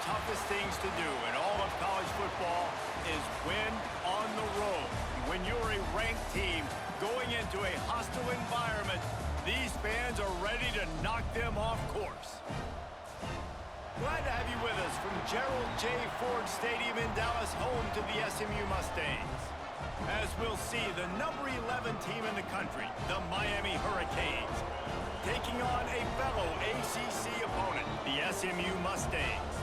toughest things to do in all of college football is win on the road. When you're a ranked team going into a hostile environment, these fans are ready to knock them off course. Glad to have you with us from Gerald J. Ford Stadium in Dallas, home to the SMU Mustangs. As we'll see, the number 11 team in the country, the Miami Hurricanes, taking on a fellow ACC opponent, the SMU Mustangs.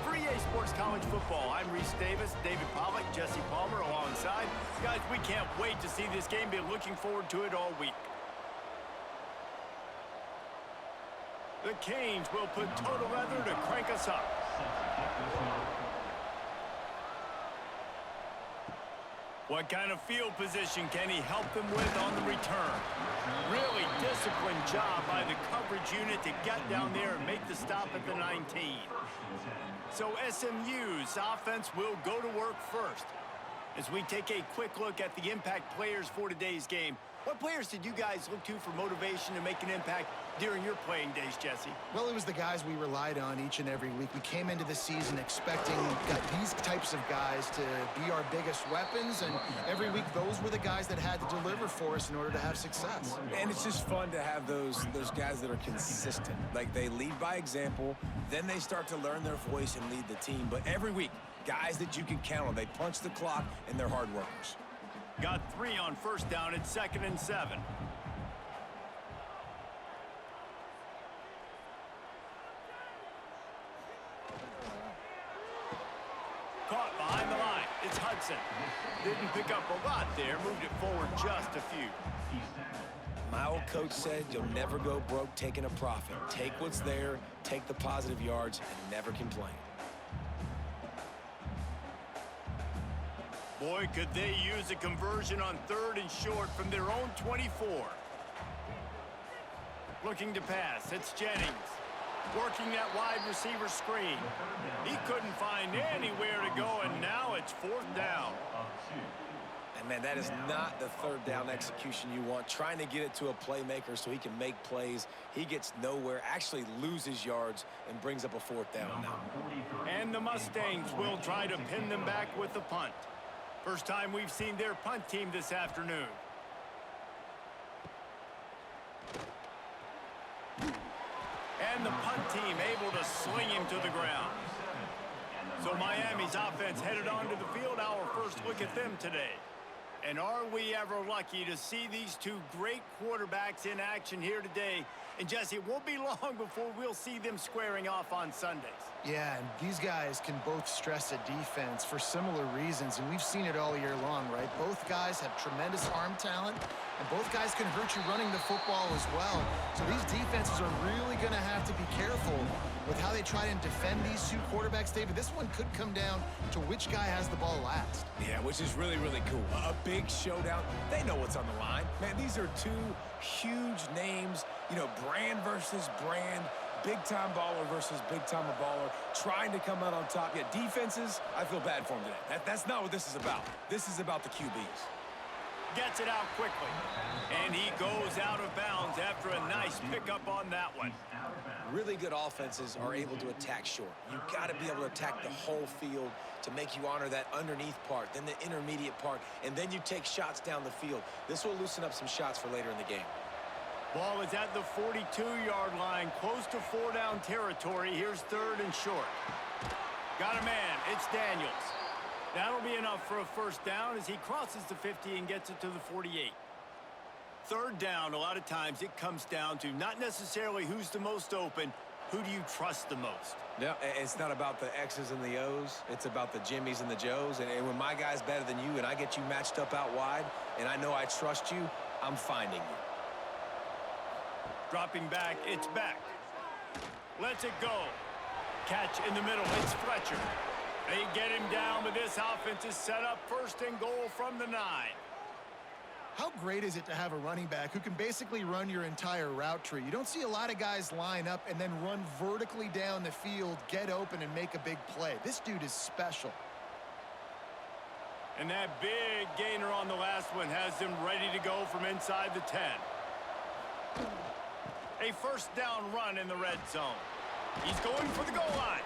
For EA Sports College Football, I'm Reese Davis, David Pollack, Jesse Palmer alongside. Guys, we can't wait to see this game. Been looking forward to it all week. The Canes will put total leather to crank us up. What kind of field position can he help them with on the return? Really disciplined job by the coverage unit to get down there and make the stop at the 19. So SMU's offense will go to work first. As we take a quick look at the impact players for today's game, what players did you guys look to for motivation to make an impact during your playing days, Jesse? Well, it was the guys we relied on each and every week. We came into the season expecting these types of guys to be our biggest weapons, and every week those were the guys that had to deliver for us in order to have success. And it's just fun to have those guys that are consistent. Like, they lead by example, then they start to learn their voice and lead the team. But every week, guys that you can count on. They punch the clock, and they're hard workers. Got 3 on first down at 2nd and 7. Caught behind the line. It's Hudson. Didn't pick up a lot there. Moved it forward just a few. My old coach said you'll never go broke taking a profit. Take what's there, take the positive yards, and never complain. Boy, could they use a conversion on 3rd and short from their own 24. Looking to pass, it's Jennings. Working that wide receiver screen. He couldn't find anywhere to go, and now it's 4th down. And, man, that is not the 3rd down execution you want. Trying to get it to a playmaker so he can make plays. He gets nowhere, actually loses yards, and brings up a 4th down now. And the Mustangs will try to pin them back with the punt. First time we've seen their punt team this afternoon. And the punt team able to sling him to the ground. So Miami's offense headed onto the field. Our first look at them today. And are we ever lucky to see these two great quarterbacks in action here today? And Jesse, it won't be long before we'll see them squaring off on Sundays. Yeah, and these guys can both stress a defense for similar reasons, and we've seen it all year long, right? Both guys have tremendous arm talent, and both guys can hurt you running the football as well. So these defenses are really going to have to be careful with how they try and defend these two quarterbacks, David. This one could come down to which guy has the ball last. Yeah, which is really, really cool. A big showdown. They know what's on the line. Man, these are two huge names, you know, brand versus brand, big-time baller versus big-time baller, trying to come out on top. Yeah, defenses, I feel bad for them today. That's not what this is about. This is about the QBs. Gets it out quickly. And he goes out of bounds after a nice pickup on that one. Really good offenses are able to attack short. You've got to be able to attack the whole field to make you honor that underneath part, then the intermediate part, and then you take shots down the field. This will loosen up some shots for later in the game. Ball is at the 42-yard line, close to 4-down territory. Here's 3rd and short. Got a man. It's Daniels. That'll be enough for a first down as he crosses the 50 and gets it to the 48. 3rd down, a lot of times it comes down to not necessarily who's the most open, who do you trust the most? Yeah, it's not about the X's and the O's. It's about the Jimmys and the Joes. And when my guy's better than you and I get you matched up out wide and I know I trust you, I'm finding you. Dropping back, it's Beck. Lets it go. Catch in the middle, it's Fletcher. They get him down, but this offense is set up 1st and goal from the 9. How great is it to have a running back who can basically run your entire route tree? You don't see a lot of guys line up and then run vertically down the field, get open, and make a big play. This dude is special. And that big gainer on the last one has him ready to go from inside the 10. A 1st down run in the red zone. He's going for the goal line.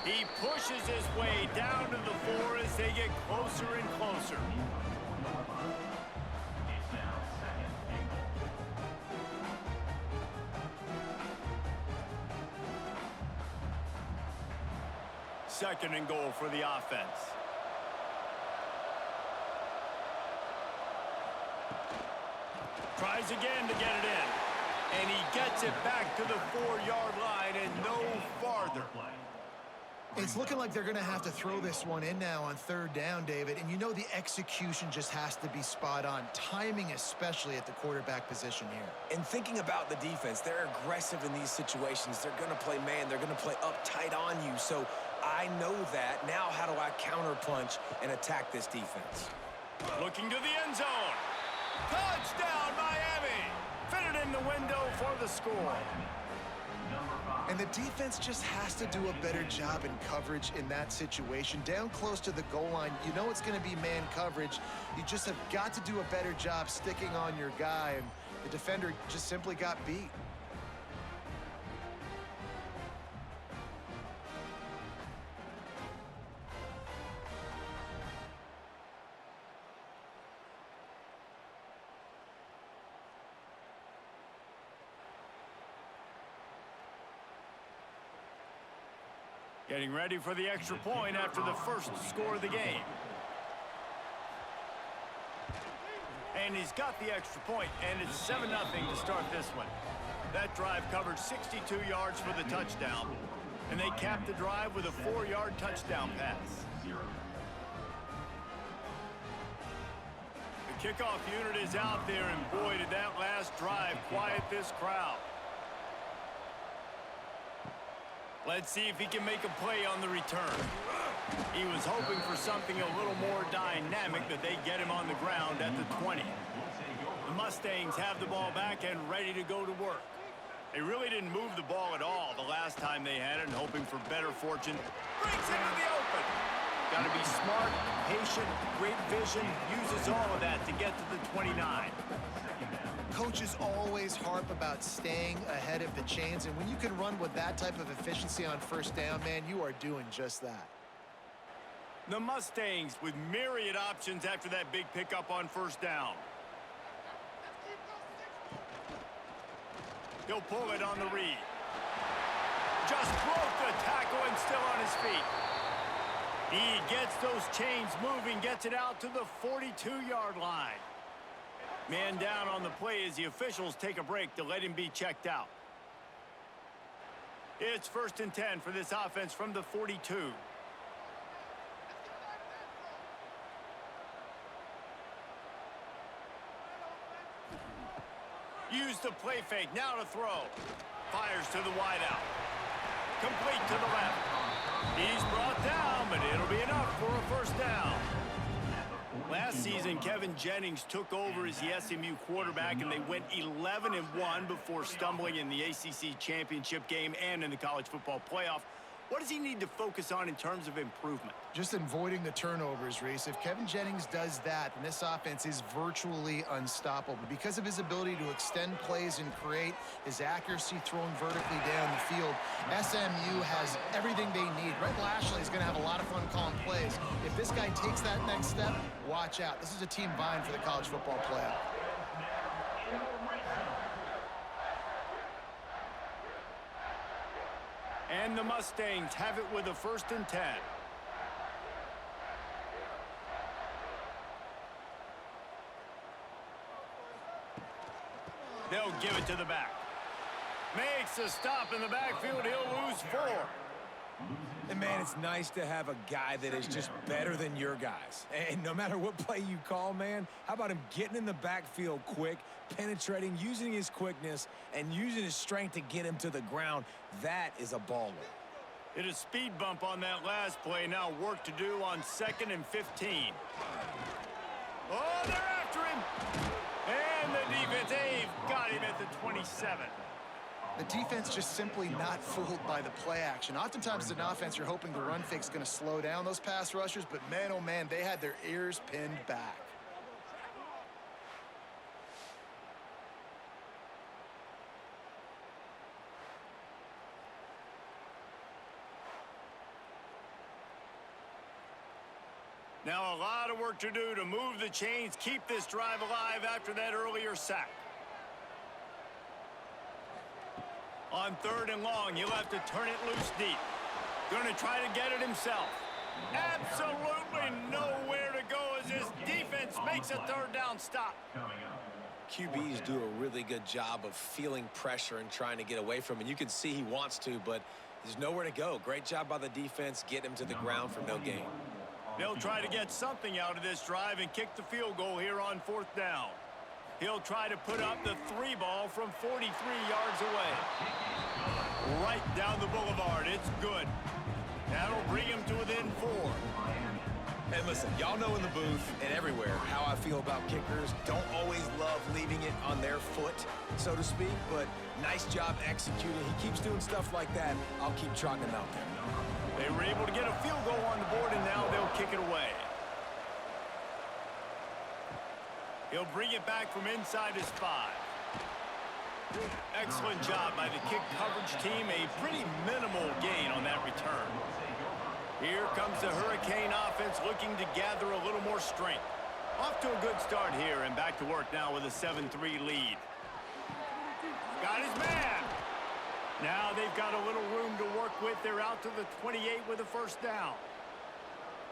He pushes his way down to the 4 as they get closer and closer. Second and goal for the offense. Tries again to get it in. And he gets it back to the 4-yard line and no farther. It's looking like they're going to have to throw this one in now on third down, David. And you know the execution just has to be spot on. Timing especially at the quarterback position here. And thinking about the defense, they're aggressive in these situations. They're going to play man. They're going to play up tight on you. So I know that. Now how do I counterpunch and attack this defense? Looking to the end zone. Touchdown, Miami! Fitted in the window for the score. And the defense just has to do a better job in coverage in that situation. Down close to the goal line, you know it's going to be man coverage. You just have got to do a better job sticking on your guy, and the defender just simply got beat. Getting ready for the extra point after the first score of the game. And he's got the extra point, and it's 7-0 to start this one. That drive covered 62 yards for the touchdown, and they capped the drive with a 4-yard touchdown pass. The kickoff unit is out there, and boy, did that last drive quiet this crowd. Let's see if he can make a play on the return. He was hoping for something a little more dynamic, but they get him on the ground at the 20. The Mustangs have the ball back and ready to go to work. They really didn't move the ball at all the last time they had it, and hoping for better fortune. Brings it in the open. Got to be smart, patient, great vision, uses all of that to get to the 29. Coaches always harp about staying ahead of the chains, and when you can run with that type of efficiency on first down, man, you are doing just that. The Mustangs with myriad options after that big pickup on first down. He'll pull it on the read. Just broke the tackle and still on his feet. He gets those chains moving, gets it out to the 42-yard line. Man down on the play as the officials take a break to let him be checked out. It's 1st and 10 for this offense from the 42. Use the play fake, now to throw. Fires to the wideout. Complete to the left. He's brought down, but it'll be enough for a first down. Last season, Kevin Jennings took over as the SMU quarterback, and they went 11-1 before stumbling in the ACC championship game and in the college football playoff. What does he need to focus on in terms of improvement? Just avoiding the turnovers, Reese. If Kevin Jennings does that, then this offense is virtually unstoppable. Because of his ability to extend plays and create, his accuracy throwing vertically down the field, SMU has everything they need. Brett Lashley is going to have a lot of fun calling plays. If this guy takes that next step, watch out. This is a team vying for the college football playoff. And the Mustangs have it with a 1st and 10. They'll give it to the back. Makes a stop in the backfield. He'll lose 4. And, man, it's nice to have a guy that is just better than your guys. And no matter what play you call, man, how about him getting in the backfield quick, penetrating, using his quickness, and using his strength to get him to the ground? That is a baller. Hit a speed bump on that last play. Now work to do on 2nd and 15. Oh, they're after him. And the defense, they've got him at the 27. The defense just simply not fooled by the play action. Oftentimes as an offense, you're hoping the run fake's going to slow down those pass rushers, but man, oh man, they had their ears pinned back. Now a lot of work to do to move the chains, keep this drive alive after that earlier sack. On 3rd and long, he'll have to turn it loose deep. Going to try to get it himself. Absolutely nowhere to go as his defense makes a 3rd down stop. QBs do a really good job of feeling pressure and trying to get away from it. You can see he wants to, but there's nowhere to go. Great job by the defense, getting him to the ground for no gain. They'll try to get something out of this drive and kick the field goal here on 4th down. He'll try to put up the 3 ball from 43 yards away. Right down the boulevard. It's good. That'll bring him to within 4. And listen, y'all know in the booth and everywhere how I feel about kickers. Don't always love leaving it on their foot, so to speak, but nice job executing. He keeps doing stuff like that. I'll keep trotting him out there. They were able to get a field goal on the board, and now they'll kick it away. He'll bring it back from inside his 5. Excellent job by the kick coverage team. A pretty minimal gain on that return. Here comes the Hurricane offense looking to gather a little more strength. Off to a good start here and back to work now with a 7-3 lead. Got his man. Now they've got a little room to work with. They're out to the 28 with a 1st down.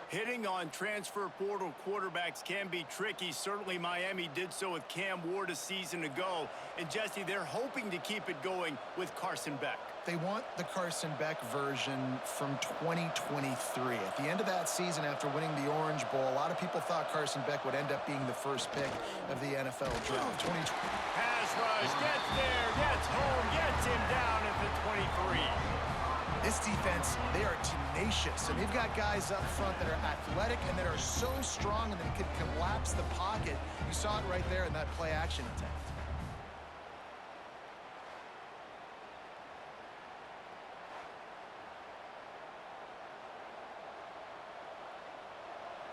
Hitting on transfer portal quarterbacks can be tricky. Certainly Miami did so with Cam Ward a season ago. And Jesse, they're hoping to keep it going with Carson Beck. They want the Carson Beck version from 2023. At the end of that season, after winning the Orange Bowl, a lot of people thought Carson Beck would end up being the first pick of the NFL draft. Pass rush, gets there, gets home, gets him down at the 23. This defense, they are tenacious, and they've got guys up front that are athletic and that are so strong and they can collapse the pocket. You saw it right there in that play-action attempt.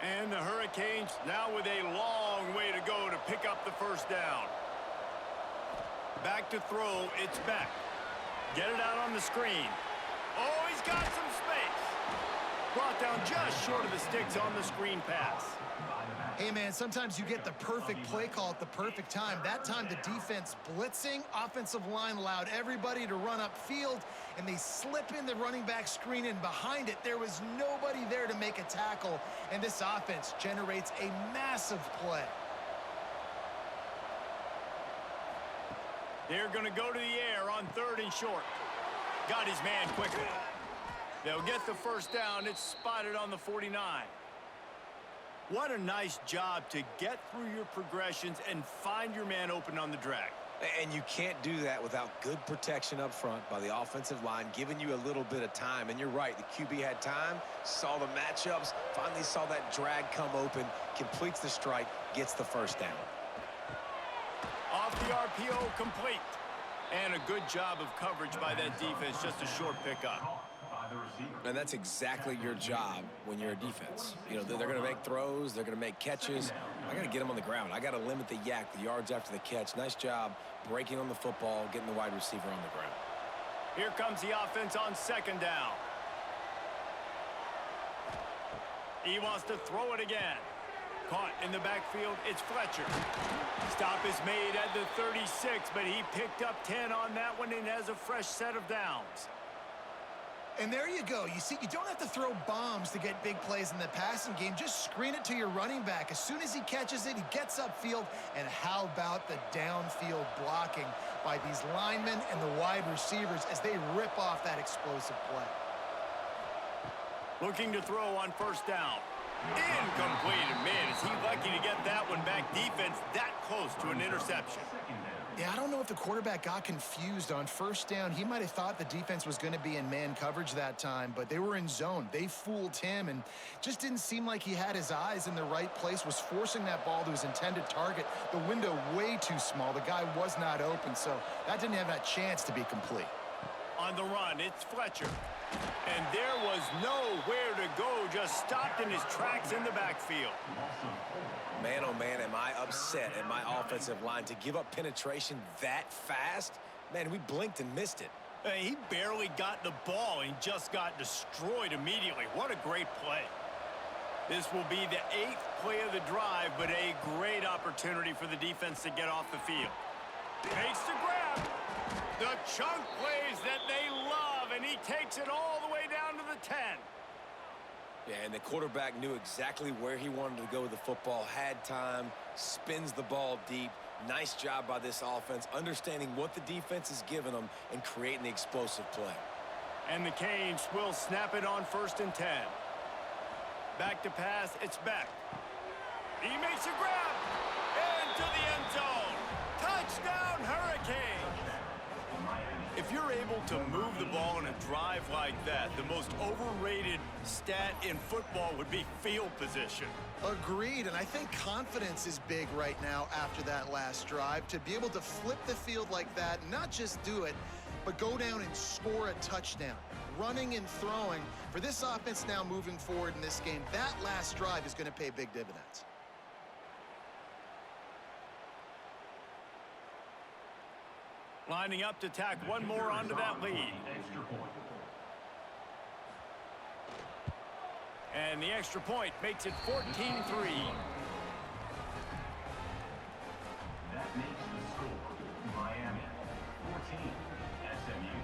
And the Hurricanes now with a long way to go to pick up the 1st down. Back to throw, it's Beck. Get it out on the screen. Oh, he's got some space. Brought down just short of the sticks on the screen pass. Hey, man, sometimes you get the perfect play call at the perfect time. That time, the defense blitzing, offensive line allowed everybody to run upfield, and they slip in the running back screen, and behind it, there was nobody there to make a tackle, and this offense generates a massive play. They're going to go to the air on 3rd and short. Got his man quickly. They'll get the 1st down. It's spotted on the 49. What a nice job to get through your progressions and find your man open on the drag. And you can't do that without good protection up front by the offensive line, giving you a little bit of time. And you're right, the QB had time, saw the matchups, finally saw that drag come open, completes the strike, gets the 1st down. Off the RPO, complete. And a good job of coverage by that defense, just a short pickup. And that's exactly your job when you're a defense. You know, they're going to make throws, they're going to make catches. I got to get them on the ground. I got to limit the yak, the yards after the catch. Nice job breaking on the football, getting the wide receiver on the ground. Here comes the offense on 2nd down. He wants to throw it again. Caught in the backfield, it's Fletcher. Stop is made at the 36, but he picked up 10 on that one and has a fresh set of downs. And there you go. You see, you don't have to throw bombs to get big plays in the passing game. Just screen it to your running back. As soon as he catches it, he gets upfield. And how about the downfield blocking by these linemen and the wide receivers as they rip off that explosive play? Looking to throw on 1st down. Incomplete. And man, is he lucky to get that one back. Defense that close to an interception. Yeah, I don't know if the quarterback got confused on 1st down. He might have thought the defense was going to be in man coverage that time, but they were in zone. They fooled him and just didn't seem like he had his eyes in the right place, was forcing that ball to his intended target. The window way too small. The guy was not open, so that didn't have that chance to be complete. On the run, it's Fletcher. And there was nowhere to go, just stopped in his tracks in the backfield. Man, oh man, am I upset at my offensive line to give up penetration that fast? Man, we blinked and missed it. He barely got the ball and just got destroyed immediately. What a great play. This will be the 8th play of the drive, but a great opportunity for the defense to get off the field. Makes the grab. The chunk plays that they love, and he takes it all the way down to the 10. Yeah, and the quarterback knew exactly where he wanted to go with the football, had time, spins the ball deep. Nice job by this offense, understanding what the defense is giving them and creating the explosive play. And the Canes will snap it on 1st and 10. Back to pass, it's Beck. He makes a grab. Into the end zone. Touchdown, Hurricanes. If you're able to move the ball in a drive like that, the most overrated stat in football would be field position. Agreed, and I think confidence is big right now after that last drive. To be able to flip the field like that, not just do it, but go down and score a touchdown. Running and throwing. For this offense now moving forward in this game, that last drive is going to pay big dividends. Lining up to tack one more onto that lead. And the extra point makes it 14-3. That makes the score Miami 14, SMU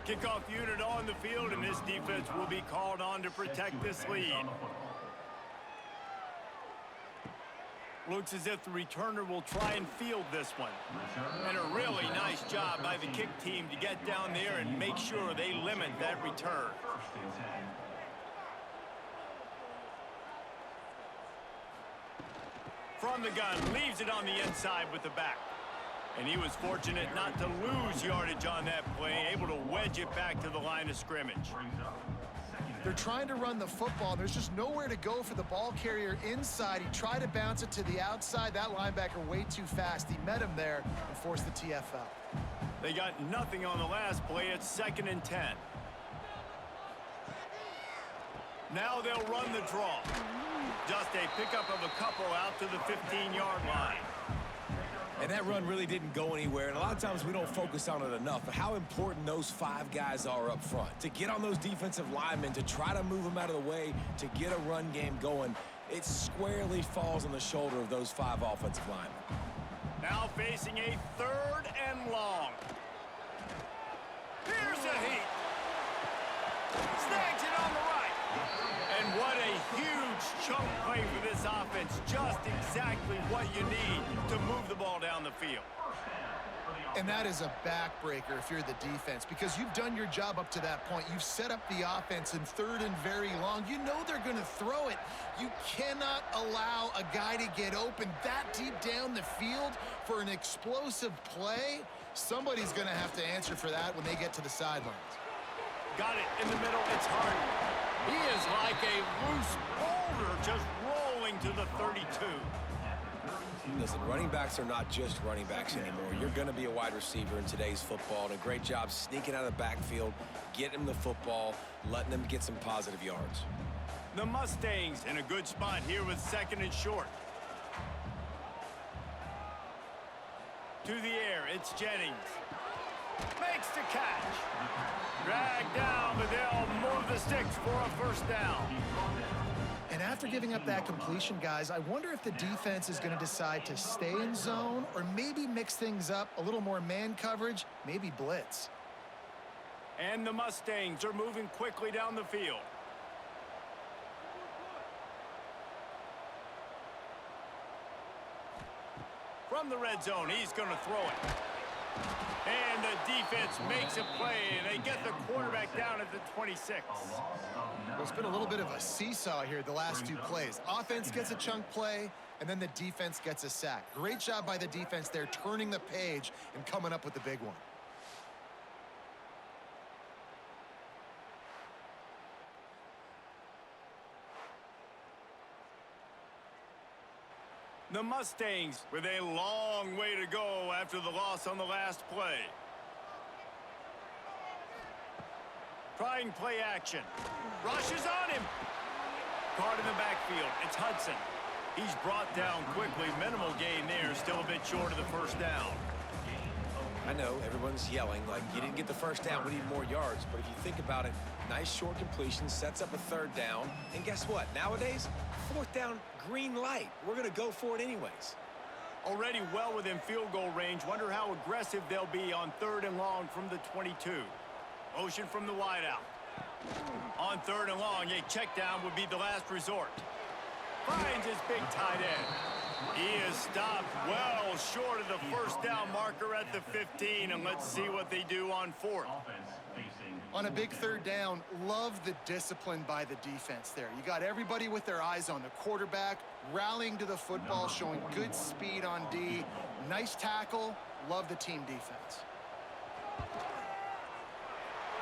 3. Kickoff unit on the field, and this defense will be called on to protect this lead. Looks as if the returner will try and field this one. And a really nice job by the kick team to get down there and make sure they limit that return. From the gun, leaves it on the inside with the back. And he was fortunate not to lose yardage on that play, able to wedge it back to the line of scrimmage. They're trying to run the football. There's just nowhere to go for the ball carrier inside. He tried to bounce it to the outside. That linebacker way too fast. He met him there and forced the TFL. They got nothing on the last play. It's 2nd and 10. Now they'll run the draw. Just a pickup of a couple out to the 15-yard line. And that run really didn't go anywhere, and a lot of times we don't focus on it enough, but how important those 5 guys are up front. To get on those defensive linemen, to try to move them out of the way, to get a run game going, it squarely falls on the shoulder of those 5 offensive linemen. Now facing a 3rd and long. Here's a heat. Snags it on the right. And what a huge chunk play for this offense. Just exactly what you need to move the ball down the field. And that is a backbreaker if you're the defense, because you've done your job up to that point. You've set up the offense in 3rd and very long. You know they're going to throw it. You cannot allow a guy to get open that deep down the field for an explosive play. Somebody's going to have to answer for that when they get to the sidelines. Got it in the middle. It's Harden. He is like a loose boulder just rolling to the 32. Listen, running backs are not just running backs anymore. You're going to be a wide receiver in today's football, and a great job sneaking out of the backfield, getting them the football, letting them get some positive yards. The Mustangs in a good spot here with 2nd and short. To the air, it's Jennings. Makes the catch. Dragged down, but they'll move the sticks for a 1st down. And after giving up that completion, guys, I wonder if the defense is going to decide to stay in zone or maybe mix things up, a little more man coverage, maybe blitz. And the Mustangs are moving quickly down the field. From the red zone, he's going to throw it. And the defense makes a play, and they get the quarterback down at the 26. Well, it's been a little bit of a seesaw here the last 2 plays. Offense gets a chunk play, and then the defense gets a sack. Great job by the defense there, turning the page and coming up with the big one. The Mustangs with a long way to go after the loss on the last play. Trying play action. Rushes on him. Caught in the backfield. It's Hudson. He's brought down quickly. Minimal gain there. Still a bit short of the 1st down. I know everyone's yelling like you didn't get the first down, we need more yards. But if you think about it, nice short completion, sets up a third down. And guess what? Nowadays, fourth down, green light. We're going to go for it anyways. Already well within field goal range. Wonder how aggressive they'll be on 3rd and long from the 22. Motion from the wideout. On 3rd and long, a check down would be the last resort. Finds his big tight end. He is stopped well short of the first down marker at the 15, and let's see what they do on 4th. On a big 3rd down, love the discipline by the defense there. You got everybody with their eyes on the quarterback, rallying to the football, showing good speed on D. Nice tackle. Love the team defense.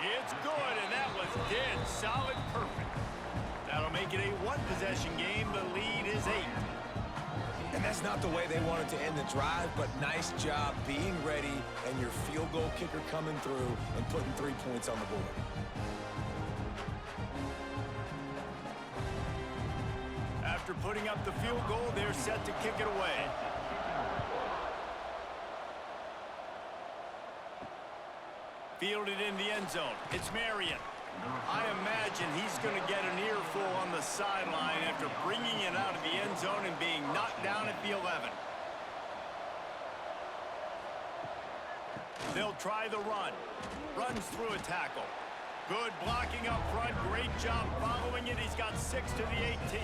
It's good, and that was dead solid perfect. That'll make it a one-possession game. The lead is 8. And that's not the way they wanted to end the drive, but nice job being ready and your field goal kicker coming through and putting 3 points on the board. After putting up the field goal, they're set to kick it away. Fielded in the end zone. It's Marion. I imagine he's going to get an earful on the sideline after bringing it out of the end zone and being knocked down at the 11. They'll try the run. Runs through a tackle. Good blocking up front. Great job following it. He's got 6 to the 18.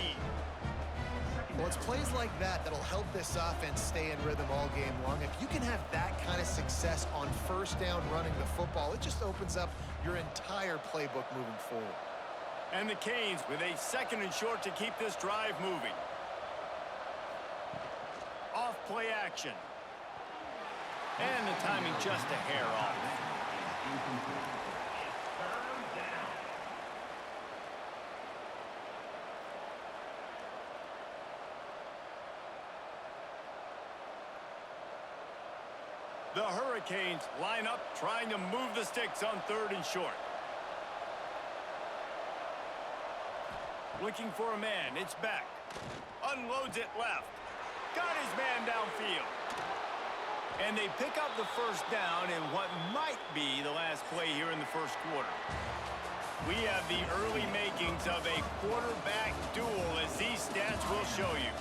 Well, it's plays like that that'll help this offense stay in rhythm all game long. If you can have that kind of success on first down running the football, it just opens up your entire playbook moving forward. And the Canes with a 2nd and short to keep this drive moving. Off play action. And the timing just a hair off. The Hurricanes line up trying to move the sticks on 3rd and short. Looking for a man. It's back. Unloads it left. Got his man downfield. And they pick up the first down in what might be the last play here in the first quarter. We have the early makings of a quarterback duel, as these stats will show you.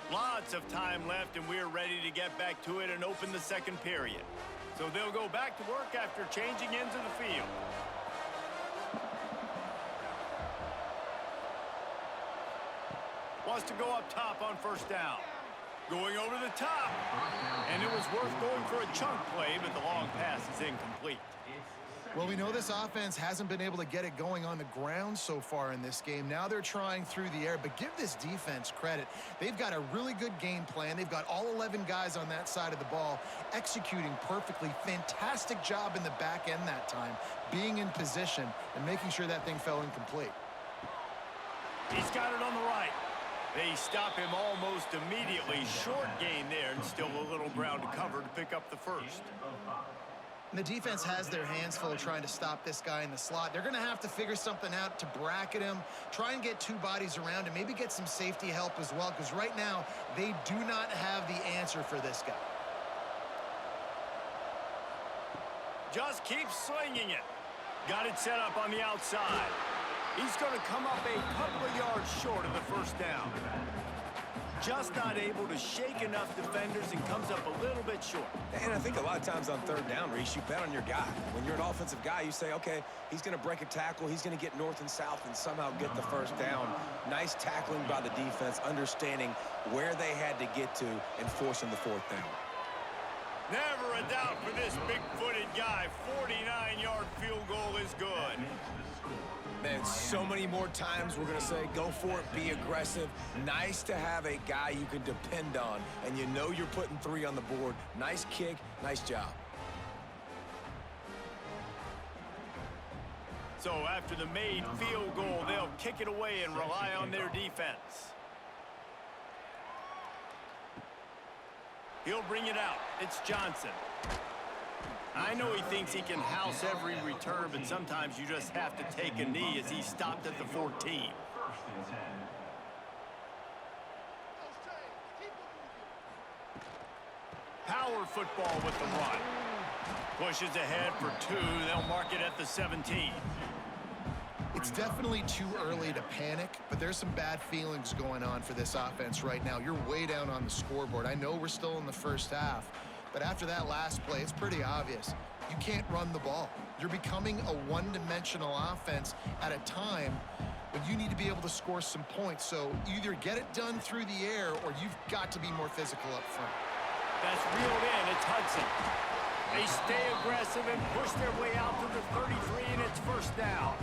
Lots of time left, and we're ready to get back to it and open the 2nd period. So they'll go back to work after changing into the field. Wants to go up top on first down. Going over the top. And it was worth going for a chunk play, but the long pass is incomplete. Well, we know this offense hasn't been able to get it going on the ground so far in this game. Now they're trying through the air, but give this defense credit. They've got a really good game plan. They've got all 11 guys on that side of the ball executing perfectly. Fantastic job in the back end that time, being in position and making sure that thing fell incomplete. He's got it on the right. They stop him almost immediately. Short gain there, and still a little ground to cover to pick up the first. And the defense has their hands full trying to stop this guy in the slot. They're going to have to figure something out to bracket him, try and get 2 bodies around him, maybe get some safety help as well, because right now they do not have the answer for this guy. Just keep slinging it. Got it set up on the outside. He's going to come up a couple of yards short of the first down. Just not able to shake enough defenders and comes up a little bit short. And I think a lot of times on 3rd down, Reese, you bet on your guy. When you're an offensive guy, you say, okay, he's going to break a tackle, he's going to get north and south and somehow get the first down. Nice tackling by the defense, understanding where they had to get to and forcing the 4th down. Never a doubt for this big-footed guy. 49-yard field goal is good. Man, so many more times we're going to say, go for it, be aggressive. Nice to have a guy you can depend on, and you know you're putting 3 on the board. Nice kick, nice job. So after the made field goal, they'll kick it away and rely on their defense. He'll bring it out. It's Johnson. I know he thinks he can house every return, but sometimes you just have to take a knee as he stopped at the 14. First and 10. Power football with the run. Pushes ahead for 2. They'll mark it at the 17. It's definitely too early to panic, but there's some bad feelings going on for this offense right now. You're way down on the scoreboard. I know we're still in the first half, but after that last play, it's pretty obvious. You can't run the ball. You're becoming a one-dimensional offense at a time when you need to be able to score some points. So either get it done through the air or you've got to be more physical up front. That's reeled in. It's Hudson. They stay aggressive and push their way out to the 33, and it's first down.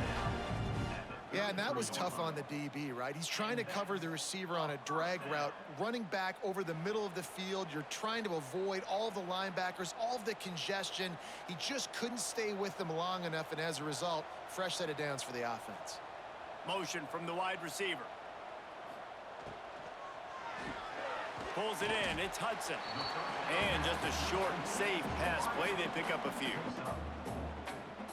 Yeah, and that was tough on the DB, right? He's trying to cover the receiver on a drag route, running back over the middle of the field. You're trying to avoid all the linebackers, all of the congestion. He just couldn't stay with them long enough, and as a result, fresh set of downs for the offense. Motion from the wide receiver. Pulls it in. It's Hudson. And just a short, safe pass play. They pick up a few.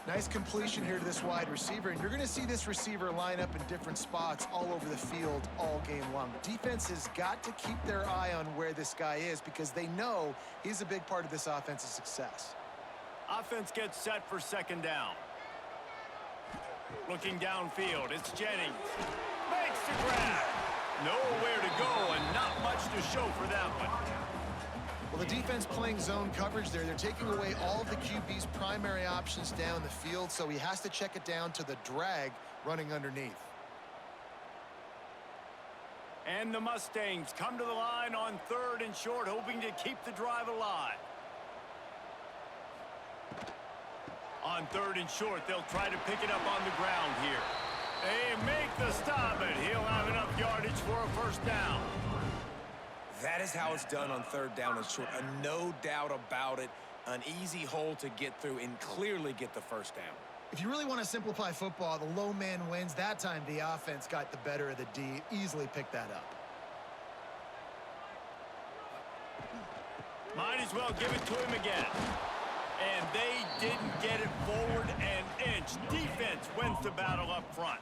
Nice completion here to this wide receiver, and you're going to see this receiver line up in different spots all over the field all game long. Defense has got to keep their eye on where this guy is because they know he's a big part of this offense's success. Offense gets set for second down. Looking downfield, it's Jennings. Makes the grab. Nowhere to go and not much to show for that one. Well, the defense playing zone coverage there. They're taking away all of the QB's primary options down the field, so he has to check it down to the drag running underneath. And the Mustangs come to the line on 3rd and short, hoping to keep the drive alive. On 3rd and short, they'll try to pick it up on the ground here. They make the stop, and he'll have enough yardage for a first down. That is how it's done on 3rd down and short. No doubt about it. An easy hole to get through and clearly get the first down. If you really want to simplify football, the low man wins. That time the offense got the better of the D. Easily picked that up. Might as well give it to him again. And they didn't get it forward an inch. Defense wins the battle up front.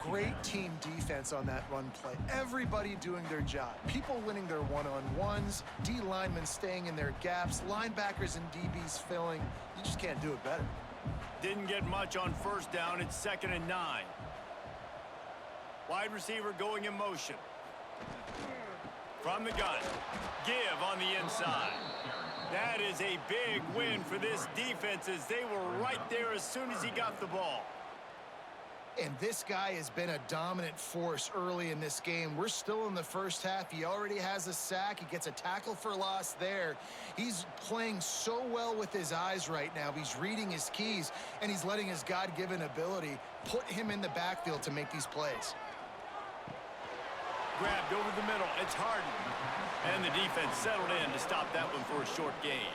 Great team defense on that run play. Everybody doing their job. People winning their one-on-ones, D linemen staying in their gaps, linebackers and DBs filling. You just can't do it better. Didn't get much on first down. It's 2nd and 9. Wide receiver going in motion. From the gun. Give on the inside. That is a big win for this defense as they were right there as soon as he got the ball. And this guy has been a dominant force early in this game. We're still in the first half. He already has a sack. He gets a tackle for loss there. He's playing so well with his eyes right now. He's reading his keys, and he's letting his God-given ability put him in the backfield to make these plays. Grabbed over the middle. It's Harden. And the defense settled in to stop that one for a short gain.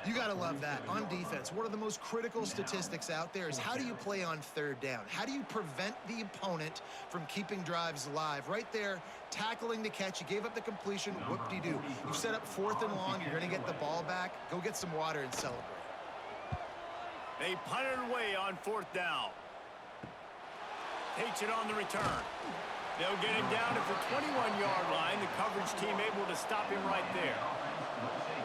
You got to love that. On defense, one of the most critical statistics out there is how do you play on 3rd down? How do you prevent the opponent from keeping drives alive? Right there, tackling the catch. You gave up the completion. Whoop-de-doo. You've set up 4th and long. You're going to get the ball back. Go get some water and celebrate. They punt it away on 4th down. Takes it on the return. They'll get him down at the 21-yard line. The coverage team able to stop him right there.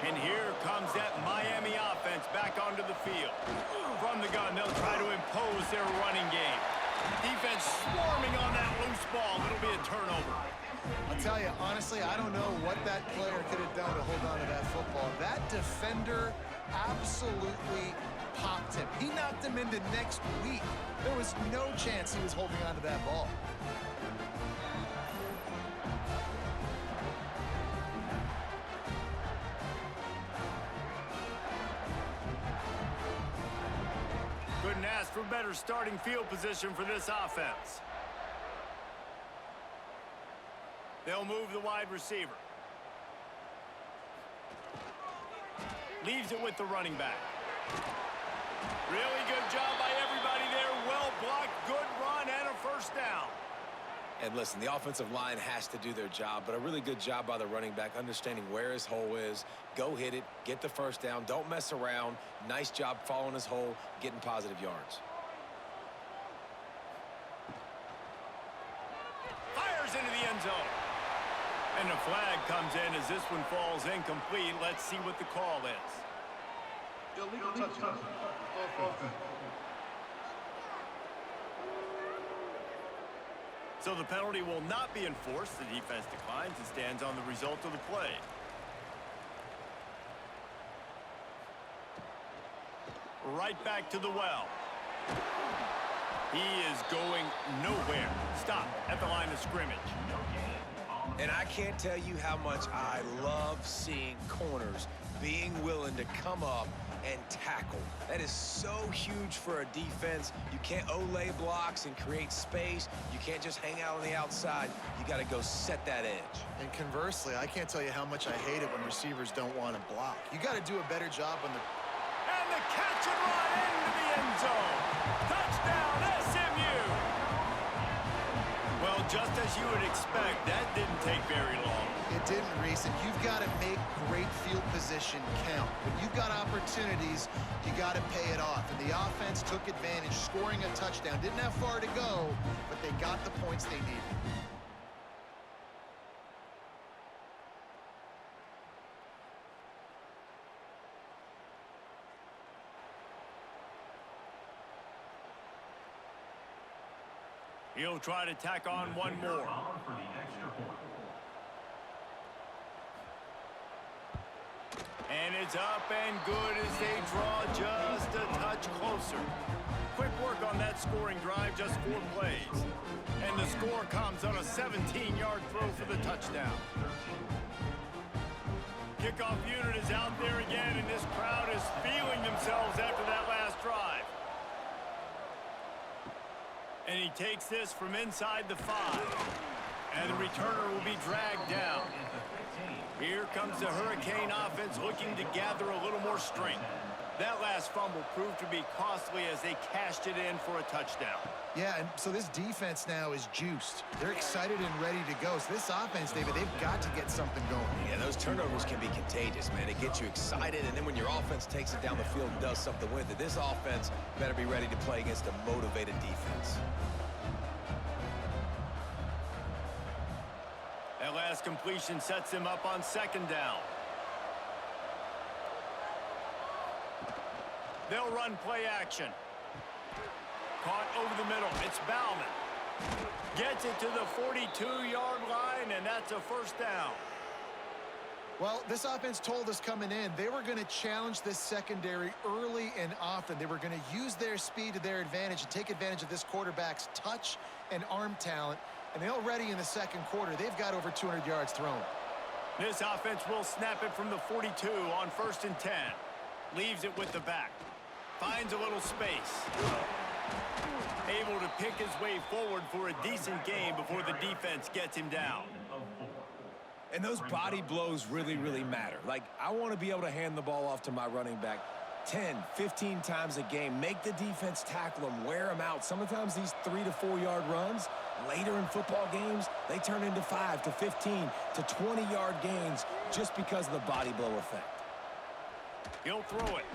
And here comes that Miami offense back onto the field. From the gun, they'll try to impose their running game. Defense swarming on that loose ball. It'll be a turnover. I'll tell you, honestly, I don't know what that player could have done to hold on to that football. That defender absolutely popped him. He knocked him into next week. There was no chance he was holding on to that ball. Couldn't ask for better starting field position for this offense. They'll move the wide receiver. Leaves it with the running back. Really good job by everybody there. Well blocked, good run, and a first down. And listen, the offensive line has to do their job, but a really good job by the running back, understanding where his hole is. Go hit it, get the first down, don't mess around. Nice job following his hole, getting positive yards. Fires into the end zone. And the flag comes in as this one falls incomplete. Let's see what the call is. Illegal touchdown. Offense. So the penalty will not be enforced. The defense declines and stands on the result of the play. Right back to the well. He is going nowhere. Stop at the line of scrimmage. And I can't tell you how much I love seeing corners being willing to come up and tackle. That is so huge for a defense. You can't olay blocks and create space. You can't just hang out on the outside. You got to go set that edge. And conversely, I can't tell you how much I hate it when receivers don't want to block. You got to do a better job on the... And the catch and run into the end zone. Touchdown, SMU. Well, just as you would expect, that didn't take very long. It didn't, Reese, and you've got to make great field position count. When you've got opportunities, you got to pay it off. And the offense took advantage, scoring a touchdown. Didn't have far to go, but they got the points they needed. He'll try to tack on one more. For the extra point. And it's up and good as they draw just a touch closer. Quick work on that scoring drive, just 4 plays. And the score comes on a 17-yard throw for the touchdown. Kickoff unit is out there again, and this crowd is feeling themselves after that last drive. And he takes this from inside the 5. And the returner will be dragged down. Here comes the Hurricane offense looking to gather a little more strength. That last fumble proved to be costly as they cashed it in for a touchdown. Yeah, and so this defense now is juiced. They're excited and ready to go. So this offense, David, they've got to get something going. Yeah, those turnovers can be contagious, man. It gets you excited, and then when your offense takes it down the field and does something with it, this offense better be ready to play against a motivated defense. That last completion sets him up on 2nd down. They'll run play action. Caught over the middle. It's Bauman. Gets it to the 42-yard line, and that's a first down. Well, this offense told us coming in they were going to challenge this secondary early and often. They were going to use their speed to their advantage and take advantage of this quarterback's touch and arm talent. And they already in the 2nd quarter, they've got over 200 yards thrown. This offense will snap it from the 42 on 1st and 10. Leaves it with the back. Finds a little space. Able to pick his way forward for a decent game before the defense gets him down. And those body blows really, really matter. Like, I want to be able to hand the ball off to my running back 10, 15 times a game. Make the defense tackle them, wear them out. Sometimes these 3 to 4 yard runs, later in football games, they turn into 5 to 15 to 20 yard gains just because of the body blow effect. He'll throw it.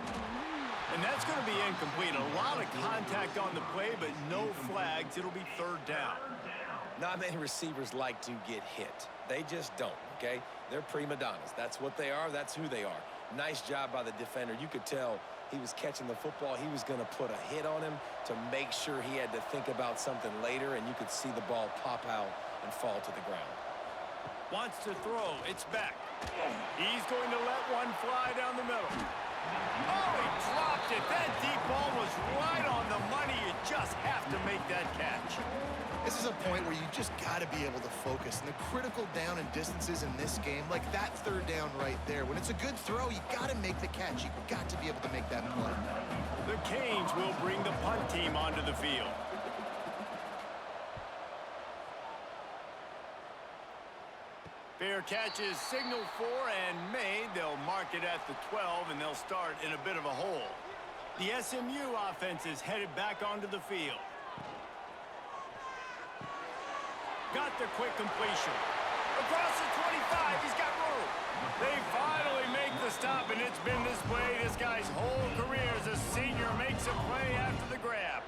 And that's going to be incomplete. A lot of contact on the play, but no flags. It'll be 3rd down. Not many receivers like to get hit. They just don't, okay? They're prima donnas. That's what they are. That's who they are. Nice job by the defender. You could tell he was catching the football. He was going to put a hit on him to make sure he had to think about something later, and you could see the ball pop out and fall to the ground. Wants to throw. It's back. He's going to let one fly down the middle. Oh, he dropped it. That deep ball was right on the money. You just have to make that catch. This is a point where you just got to be able to focus. And the critical down and distances in this game, like that 3rd down right there, when it's a good throw, you got to make the catch. You've got to be able to make that play. The Canes will bring the punt team onto the field. Fair catch is signaled for and made. They'll mark it at the 12, and they'll start in a bit of a hole. The SMU offense is headed back onto the field. Got the quick completion. Across the 25, he's got room. They finally make the stop, and it's been this way this guy's whole career as a senior makes a play after the grab.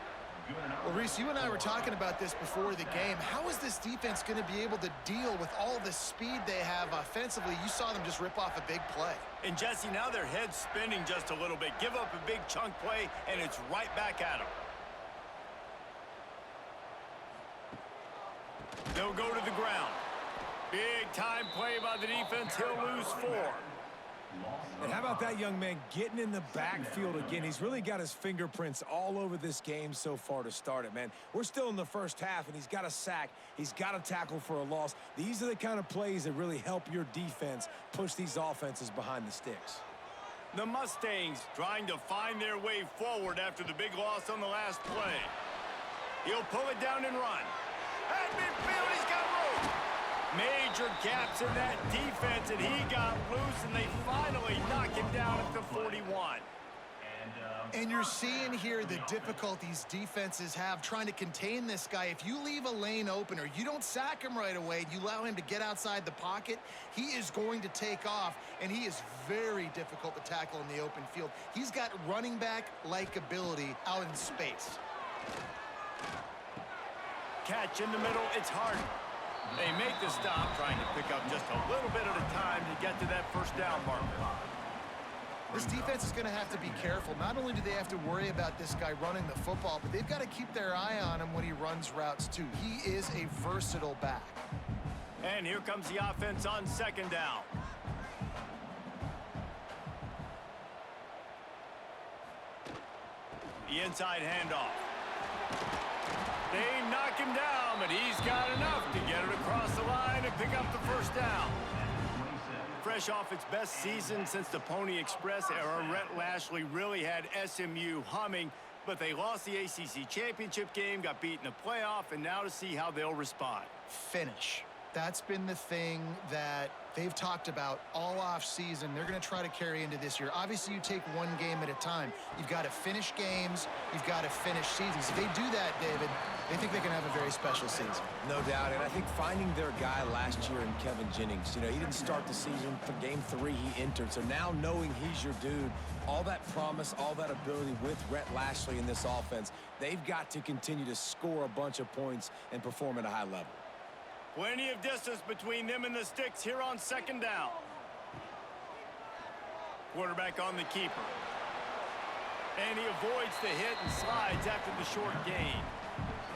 Well, Reese, you and I were talking about this before the game. How is this defense going to be able to deal with all the speed they have offensively? You saw them just rip off a big play. And, Jesse, now their head's spinning just a little bit. Give up a big chunk play, and it's right back at them. They'll go to the ground. Big time play by the defense. He'll lose 4. And how about that young man getting in the backfield again? He's really got his fingerprints all over this game so far to start it, man. We're still in the first half, and he's got a sack. He's got a tackle for a loss. These are the kind of plays that really help your defense push these offenses behind the sticks. The Mustangs trying to find their way forward after the big loss on the last play. He'll pull it down and run. At midfield, he's got room. Major gaps in that defense, and he got loose, and they finally knock him down at the 41. And you're seeing here the difficulties defenses have trying to contain this guy. If you leave a lane open or you don't sack him right away, you allow him to get outside the pocket, he is going to take off, and he is very difficult to tackle in the open field. He's got running back-like ability out in space. Catch in the middle, it's hard. They make the stop, trying to pick up just a little bit at a time to get to that first down marker. This defense is going to have to be careful. Not only do they have to worry about this guy running the football, but they've got to keep their eye on him when he runs routes too. He is a versatile back. And here comes the offense on second down. The inside handoff. They knock him down, but he's got enough to get it across the line and pick up the first down. Fresh off its best season since the Pony Express era, Rhett Lashley really had SMU humming, but they lost the ACC championship game, got beat in the playoff, and now to see how they'll respond. Finish. That's been the thing that they've talked about all off season. They're going to try to carry into this year. Obviously, you take one game at a time. You've got to finish games. You've got to finish seasons. If they do that, David, they think they can have a very special season. No doubt, and I think finding their guy last year in Kevin Jennings, he didn't start the season. For game 3, he entered. So now knowing he's your dude, all that promise, all that ability with Rhett Lashley in this offense, they've got to continue to score a bunch of points and perform at a high level. Plenty of distance between them and the sticks here on second down. Quarterback on the keeper. And he avoids the hit and slides after the short gain.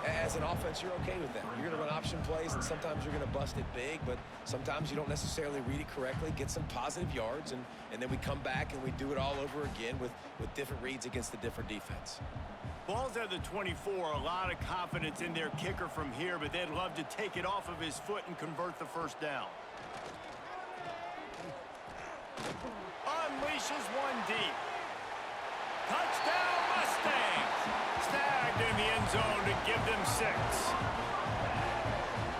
As an offense, you're okay with that. You're going to run option plays, and sometimes you're going to bust it big, but sometimes you don't necessarily read it correctly, get some positive yards, and then we come back and we do it all over again with different reads against the different defense. Ball's at the 24, a lot of confidence in their kicker from here, but they'd love to take it off of his foot and convert the first down. Unleashes one deep. Touchdown Mustangs! Snagged in the end zone to give them 6.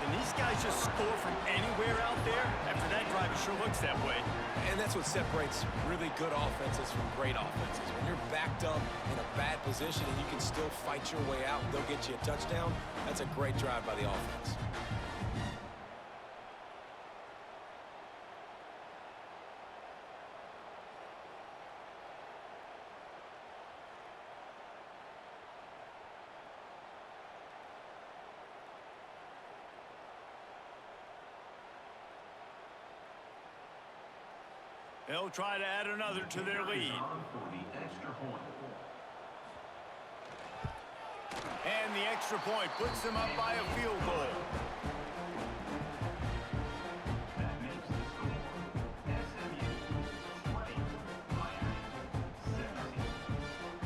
And these guys just score from anywhere out there. After that drive, it sure looks that way. And that's what separates really good offenses from great offenses. When you're backed up in a bad position and you can still fight your way out and they'll get you a touchdown, that's a great drive by the offense. They'll try to add another to their lead. And the extra point puts them up by a field goal. That makes the score SMU 20, Miami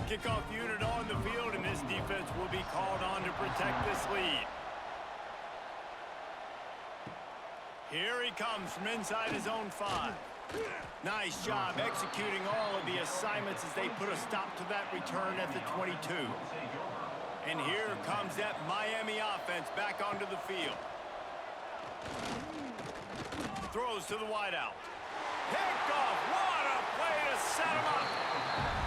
17. Kickoff unit on the field, and this defense will be called on to protect this lead. Here he comes from inside his own 5. Nice job executing all of the assignments as they put a stop to that return at the 22. And here comes that Miami offense back onto the field. Throws to the wideout. Picked off. What a play to set him up.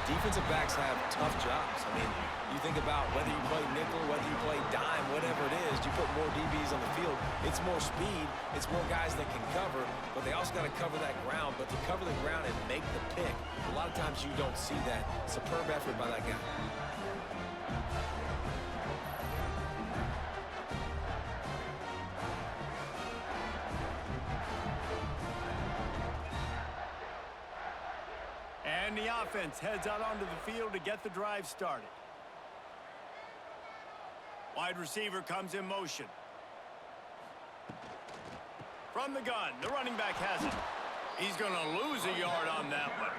Defensive backs have tough jobs. I mean, you think about whether you play nickel, whether you play dime, whatever it is, you put more DBs on the field. It's more speed. It's more guys that can cover, but they also got to cover that ground. But to cover the ground and make the pick, a lot of times you don't see that. Superb effort by that guy. And the offense heads out onto the field to get the drive started. Wide receiver comes in motion. From the gun, the running back has it. He's going to lose a yard on that one.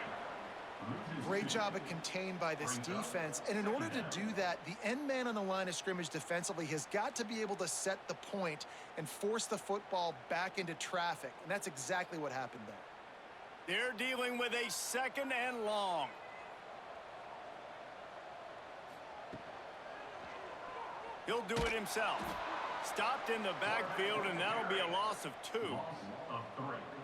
Great job at contained by this defense. And in order to do that, the end man on the line of scrimmage defensively has got to be able to set the point and force the football back into traffic. And that's exactly what happened there. They're dealing with a 2nd and long. He'll do it himself. Stopped in the backfield, and that'll be a loss of 2.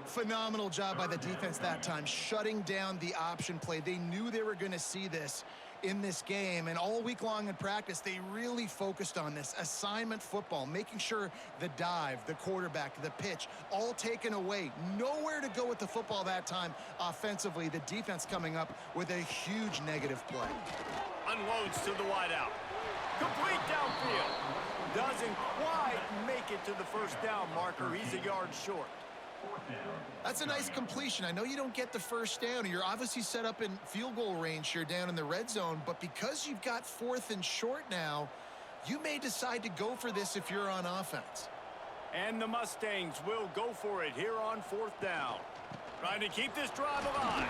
Phenomenal job by the defense that time, shutting down the option play. They knew they were going to see this in this game, and all week long in practice, they really focused on this assignment football, making sure the dive, the quarterback, the pitch, all taken away. Nowhere to go with the football that time offensively. The defense coming up with a huge negative play. Unloads to the wideout. Complete downfield. Doesn't quite make it to the first down marker. He's a yard short. That's a nice completion. I know you don't get the first down. You're obviously set up in field goal range here down in the red zone, but because you've got 4th and short now, you may decide to go for this if you're on offense. And the Mustangs will go for it here on 4th down. Trying to keep this drive alive.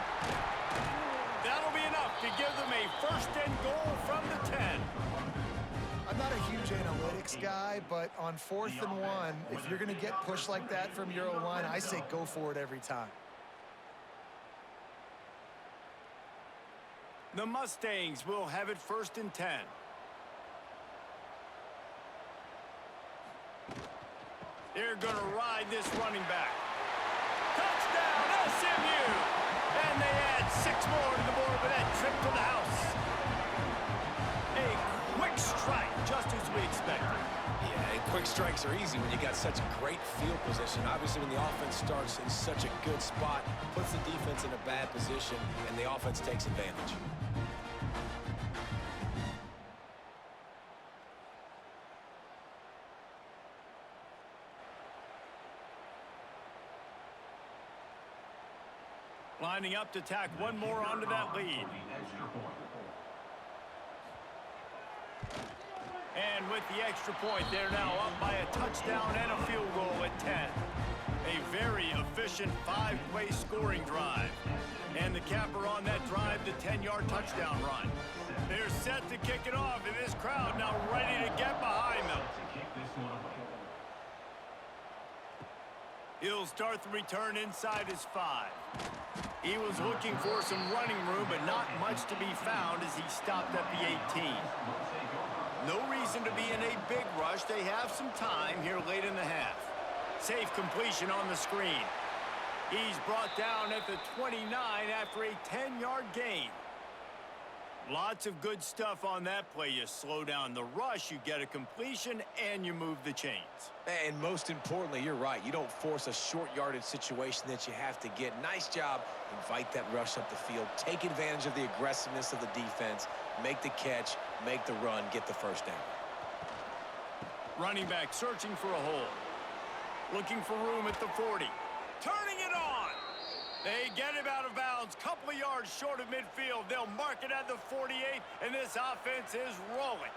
That'll be enough to give them a 1st and goal from the 10. I'm not a huge analytics guy, but on 4th and 1, if you're going to get pushed like that from your O-line, I say go for it every time. The Mustangs will have it 1st and 10. They're going to ride this running back. Touchdown, SMU! And they add 6 more to the board with that trip to the house. A quick strike, just as we expected. Yeah, and quick strikes are easy when you got such great field position. Obviously, when the offense starts in such a good spot, puts the defense in a bad position, and the offense takes advantage. Lining up to tack one more onto that lead. And with the extra point, they're now up by a touchdown and a field goal at 10. A very efficient 5-play scoring drive. And the capper on that drive, the 10-yard touchdown run. They're set to kick it off, and this crowd now ready to get behind them. He'll start the return inside his 5. He was looking for some running room, but not much to be found as he stopped at the 18. No reason to be in a big rush. They have some time here late in the half. Safe completion on the screen. He's brought down at the 29 after a 10-yard gain. Lots of good stuff on that play. You slow down the rush, you get a completion, and you move the chains. And most importantly, you're right. You don't force a short yardage situation that you have to get. Nice job. Invite that rush up the field. Take advantage of the aggressiveness of the defense. Make the catch, make the run, get the first down. Running back searching for a hole. Looking for room at the 40. Turning it on. They get him out of bounds. Couple of yards short of midfield. They'll mark it at the 48, and this offense is rolling.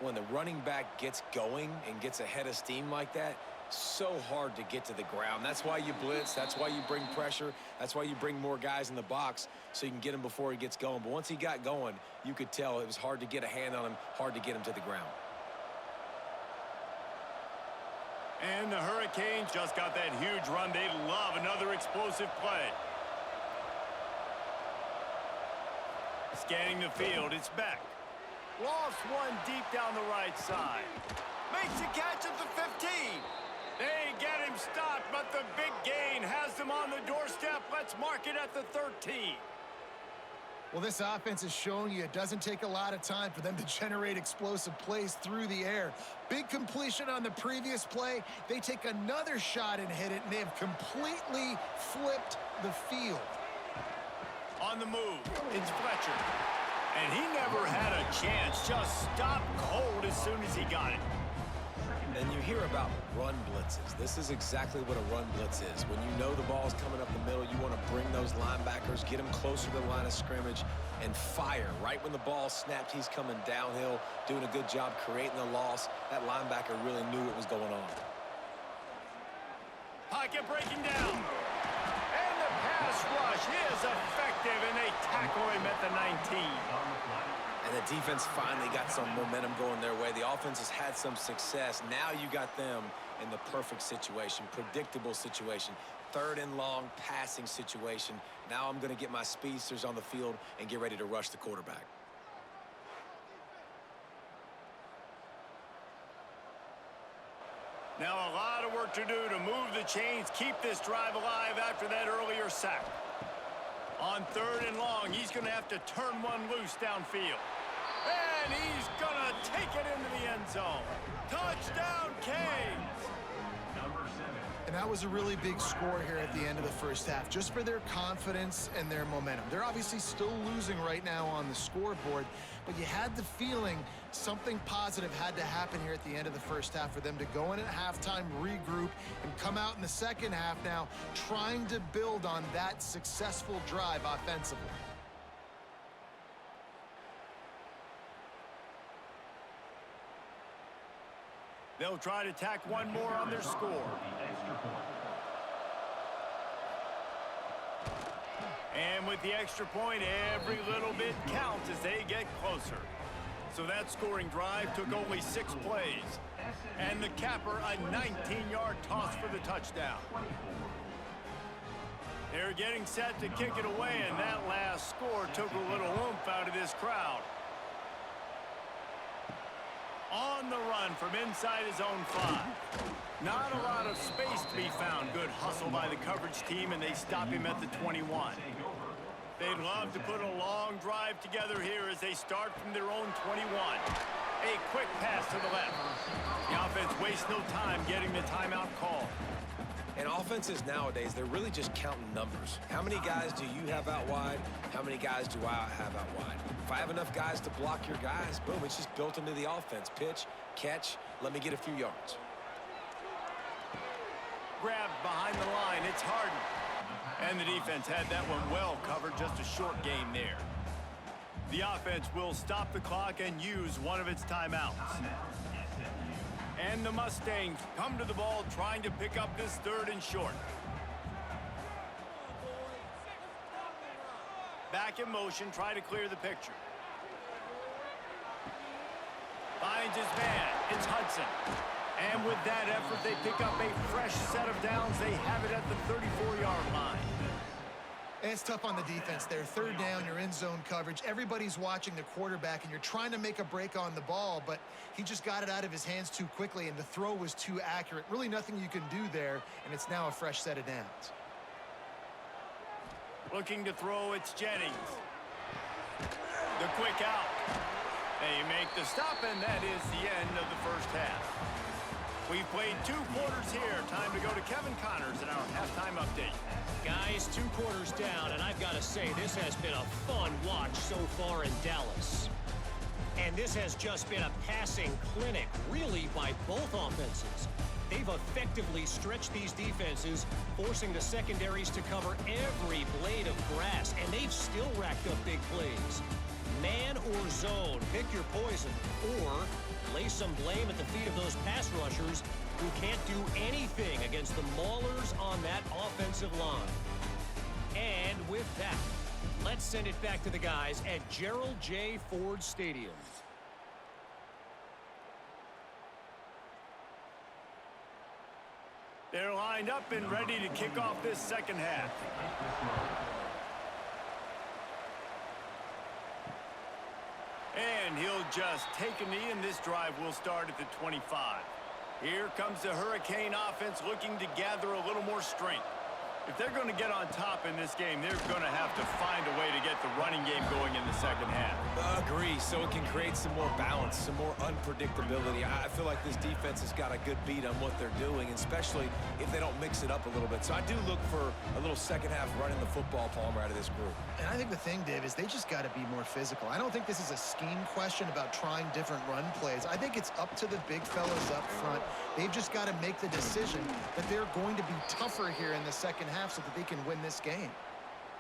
When the running back gets going and gets ahead of steam like that, so hard to get to the ground. That's why you blitz. That's why you bring pressure. That's why you bring more guys in the box so you can get him before he gets going. But once he got going, you could tell it was hard to get a hand on him, hard to get him to the ground. And the Hurricanes just got that huge run. They love another explosive play. Scanning the field, it's Beck. Lost one deep down the right side. Makes a catch at the 15. They get him stopped, but the big gain has them on the doorstep. Let's mark it at the 13. Well, this offense is showing you it doesn't take a lot of time for them to generate explosive plays through the air. Big completion on the previous play. They take another shot and hit it, and they have completely flipped the field. On the move, it's Fletcher. And he never had a chance. Just stopped cold as soon as he got it. And you hear about run blitzes. This is exactly what a run blitz is. When you know the ball's coming up the middle, you want to bring those linebackers, get them closer to the line of scrimmage, and fire. Right when the ball snapped, he's coming downhill, doing a good job creating the loss. That linebacker really knew what was going on. Pocket breaking down. And the pass rush is effective, and they tackle him at the 19. And the defense finally got some momentum going their way. The offense has had some success. Now you got them in the perfect situation, predictable situation, 3rd and long passing situation. Now I'm going to get my speedsters on the field and get ready to rush the quarterback. Now a lot of work to do to move the chains, keep this drive alive after that earlier sack. On 3rd and long, he's going to have to turn one loose downfield. And he's going to take it into the end zone. Touchdown, Canes! Number 7. And that was a really big score here at the end of the first half, just for their confidence and their momentum. They're obviously still losing right now on the scoreboard, but you had the feeling something positive had to happen here at the end of the first half for them to go in at halftime, regroup, and come out in the second half now trying to build on that successful drive offensively. They'll try to tack one more on their score. And with the extra point, every little bit counts as they get closer. So that scoring drive took only 6 plays. And the capper, a 19-yard toss for the touchdown. They're getting set to kick it away, and that last score took a little oomph out of this crowd. On the run from inside his own 5. Not a lot of space to be found. Good hustle by the coverage team, and they stop him at the 21. They'd love to put a long drive together here as they start from their own 21. A quick pass to the left. The offense wastes no time getting the timeout call. And offenses nowadays, they're really just counting numbers. How many guys do you have out wide? How many guys do I have out wide? If I have enough guys to block your guys, boom, it's just built into the offense. Pitch, catch, let me get a few yards. Grabbed behind the line, it's Harden. And the defense had that one well covered, just a short gain there. The offense will stop the clock and use one of its timeouts. And the Mustangs come to the ball trying to pick up this 3rd and short. Back in motion, try to clear the picture. Finds his man, it's Hudson. And with that effort, they pick up a fresh set of downs. They have it at the 34-yard line. And it's tough on the defense there. 3rd down, you're in zone coverage. Everybody's watching the quarterback, and you're trying to make a break on the ball, but he just got it out of his hands too quickly, and the throw was too accurate. Really nothing you can do there, and it's now a fresh set of downs. Looking to throw, it's Jennings. The quick out. They make the stop, and that is the end of the first half. We've played 2 quarters here. Time to go to Kevin Connors in our halftime update. Guys, 2 quarters down, and I've got to say, this has been a fun watch so far in Dallas. And this has just been a passing clinic, really, by both offenses. They've effectively stretched these defenses, forcing the secondaries to cover every blade of grass, and they've still racked up big plays. Man or zone, pick your poison, or lay some blame at the feet of those pass rushers who can't do anything against the maulers on that offensive line. And with that, let's send it back to the guys at Gerald J. Ford Stadium. They're lined up and ready to kick off this second half. And he'll just take a knee, and this drive will start at the 25. Here comes the Hurricane offense looking to gather a little more strength. If they're going to get on top in this game, they're going to have to find a way to get the running game going in the second half. Agree, so it can create some more balance, some more unpredictability. I feel like this defense has got a good beat on what they're doing, especially if they don't mix it up a little bit. So I do look for a little second half running the football, Palmer, out of this group. And I think the thing, Dave, is they just got to be more physical. I don't think this is a scheme question about trying different run plays. I think it's up to the big fellas up front. They've just got to make the decision that they're going to be tougher here in the second half so that they can win this game.